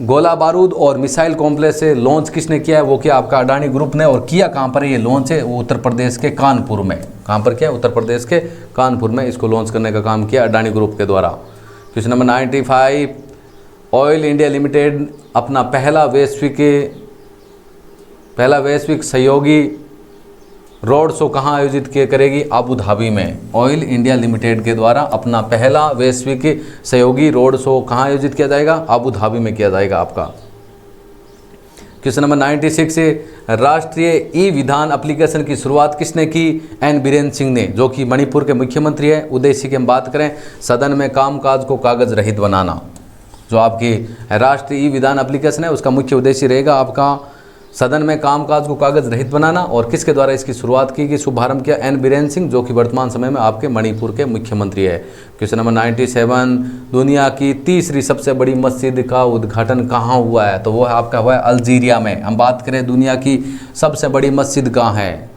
A: गोला बारूद और मिसाइल कॉम्प्लेक्स से लॉन्च किसने किया है? वो किया आपका अडानी ग्रुप ने। और किया कहाँ पर है ये लॉन्च है? वो उत्तर प्रदेश के कानपुर में। कहाँ पर किया? उत्तर प्रदेश के कानपुर में इसको लॉन्च करने का काम किया अडानी ग्रुप के द्वारा। Question number 95, oil India limited अपना पहला वैश्विक सहयोगी रोड शो कहाँ आयोजित करेगी? अबू धाबी में। ऑयल इंडिया लिमिटेड के द्वारा अपना पहला वैश्विक सहयोगी रोड शो कहाँ आयोजित किया जाएगा? अबू धाबी में किया जाएगा आपका। क्वेश्चन नंबर 96 है, राष्ट्रीय ई विधान एप्लीकेशन की शुरुआत किसने की? एन बीरेन सिंह ने, जो कि मणिपुर के मुख्यमंत्री है। उद्देश्य की हम बात करें, सदन में कामकाज को कागज रहित बनाना। जो आपकी राष्ट्रीय ई विधान एप्लीकेशन है उसका मुख्य उद्देश्य रहेगा आपका सदन में कामकाज को कागज रहित बनाना। और किसके द्वारा इसकी शुरुआत की गई, शुभारंभ किया? एन बीरेन सिंह, जो कि वर्तमान समय में आपके मणिपुर के मुख्यमंत्री है। क्वेश्चन नंबर 97, दुनिया की तीसरी सबसे बड़ी मस्जिद का उद्घाटन कहाँ हुआ है? तो वो आपका हुआ है अल्जीरिया में। हम बात करें दुनिया की सबसे बड़ी मस्जिद कहाँ है?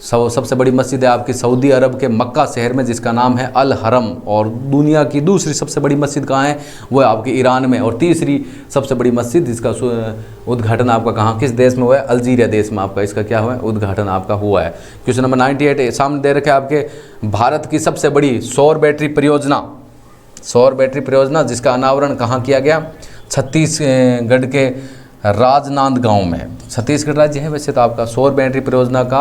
A: सबसे बड़ी मस्जिद है आपकी सऊदी अरब के मक्का शहर में, जिसका नाम है अल हरम। और दुनिया की दूसरी सबसे बड़ी मस्जिद कहाँ है? वो है आपके ईरान में। और तीसरी सबसे बड़ी मस्जिद जिसका उद्घाटन आपका कहाँ, किस देश में हुआ है? अल्जीरिया देश में आपका इसका क्या हुआ है? उद्घाटन आपका हुआ है। क्वेश्चन नंबर 98 सामने दे रखे आपके, भारत की सबसे बड़ी सौर बैटरी परियोजना जिसका अनावरण कहाँ किया गया? छत्तीसगढ़ के राजनांदगांव में। छत्तीसगढ़ राज्य है वैसे तो आपका। सौर बैटरी परियोजना का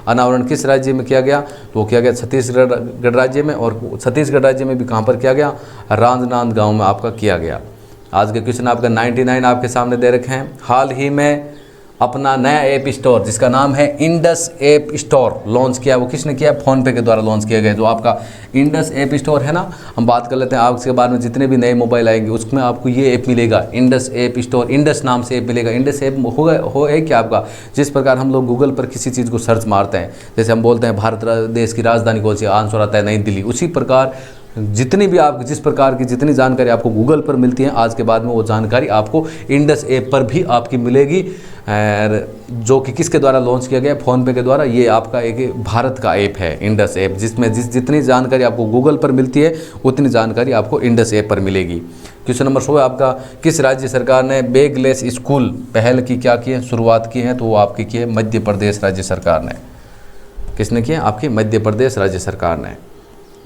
A: अनावरण किस राज्य में किया गया? तो वो किया गया छत्तीसगढ़ राज्य में। और छत्तीसगढ़ राज्य में भी कहाँ पर किया गया? राजनांदगांव में आपका किया गया। आज के क्वेश्चन आपका 99 आपके सामने दे रखे हैं, हाल ही में अपना नया ऐप स्टोर जिसका नाम है इंडस ऐप स्टोर लॉन्च किया। वो किसने किया? फ़ोनपे के द्वारा लॉन्च किया गया। जो आपका इंडस ऐप स्टोर है ना, हम बात कर लेते हैं आज के बाद में जितने भी नए मोबाइल आएंगे उसमें आपको ये ऐप मिलेगा, इंडस ऐप स्टोर। इंडस नाम से ऐप मिलेगा। इंडस ऐप है क्या आपका? जिस प्रकार हम लोग गूगल पर किसी चीज़ को सर्च मारते हैं, जैसे हम बोलते हैं भारत देश की राजधानी कौन सी, आंसर आता है नई दिल्ली। उसी प्रकार जितनी भी आप जिस प्रकार की जितनी जानकारी आपको गूगल पर मिलती है, आज के बाद में वो जानकारी आपको इंडस ऐप पर भी आपकी मिलेगी, जो कि किसके द्वारा लॉन्च किया गया? फ़ोनपे के द्वारा। ये आपका एक भारत का ऐप है इंडस ऐप, जिसमें जितनी जानकारी आपको गूगल पर मिलती है उतनी जानकारी आपको इंडस ऐप पर मिलेगी। क्वेश्चन नंबर 100 आपका, किस राज्य सरकार ने बैगलेस स्कूल पहल की क्या की है? शुरुआत की है? तो वो आपकी की है मध्य प्रदेश राज्य सरकार ने। किसने किया? आपकी मध्य प्रदेश राज्य सरकार ने।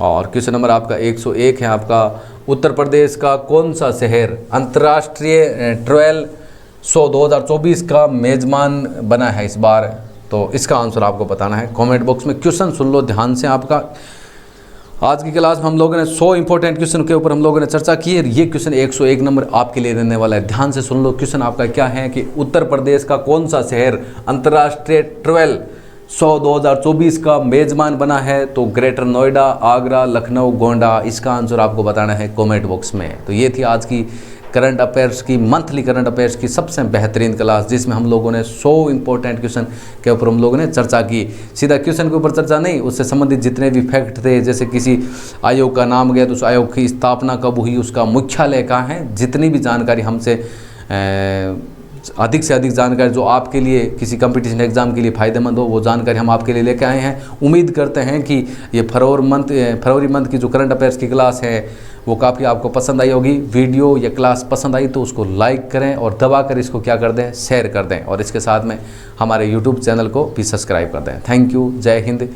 A: और क्वेश्चन नंबर आपका 101 है आपका, उत्तर प्रदेश का कौन सा शहर अंतर्राष्ट्रीय ट्रेल शो 2024 का मेज़बान बना है इस बार? तो इसका आंसर आपको बताना है कमेंट बॉक्स में। क्वेश्चन सुन लो ध्यान से आपका। आज की क्लास में हम लोगों ने 100 इंपॉर्टेंट क्वेश्चन के ऊपर हम लोगों ने चर्चा की है। ये क्वेश्चन 101 नंबर आपके लिए रहने वाला है। ध्यान से सुन लो। क्वेश्चन आपका क्या है कि उत्तर प्रदेश का कौन सा शहर अंतर्राष्ट्रीय ट्रेल शो 2024 का मेज़बान बना है? तो ग्रेटर नोएडा, आगरा, लखनऊ, गोंडा। इसका आंसर आपको बताना है कमेंट बॉक्स में। तो ये थी आज की करंट अफेयर्स की मंथली करंट अफेयर्स की सबसे बेहतरीन क्लास, जिसमें हम लोगों ने 100 इंपॉर्टेंट क्वेश्चन के ऊपर हम लोगों ने चर्चा की। सीधा क्वेश्चन के ऊपर चर्चा नहीं, उससे संबंधित जितने भी फैक्ट थे, जैसे किसी आयोग का नाम गया तो उस आयोग की स्थापना कब हुई, उसका मुख्यालय कहाँ है, जितनी भी जानकारी हमसे अधिक से अधिक जानकारी जो आपके लिए किसी कंपटीशन एग्जाम के लिए फ़ायदेमंद हो, वो जानकारी हम आपके लिए लेके आए हैं। उम्मीद करते हैं कि ये फरवरी मंथ की जो करंट अफेयर्स की क्लास है वो काफ़ी आपको पसंद आई होगी। वीडियो या क्लास पसंद आई तो उसको लाइक करें और दबा कर इसको क्या कर दें, शेयर कर दें, और इसके साथ में हमारे यूट्यूब चैनल को भी सब्सक्राइब कर दें। Thank you. जय हिंद,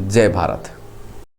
A: जय भारत।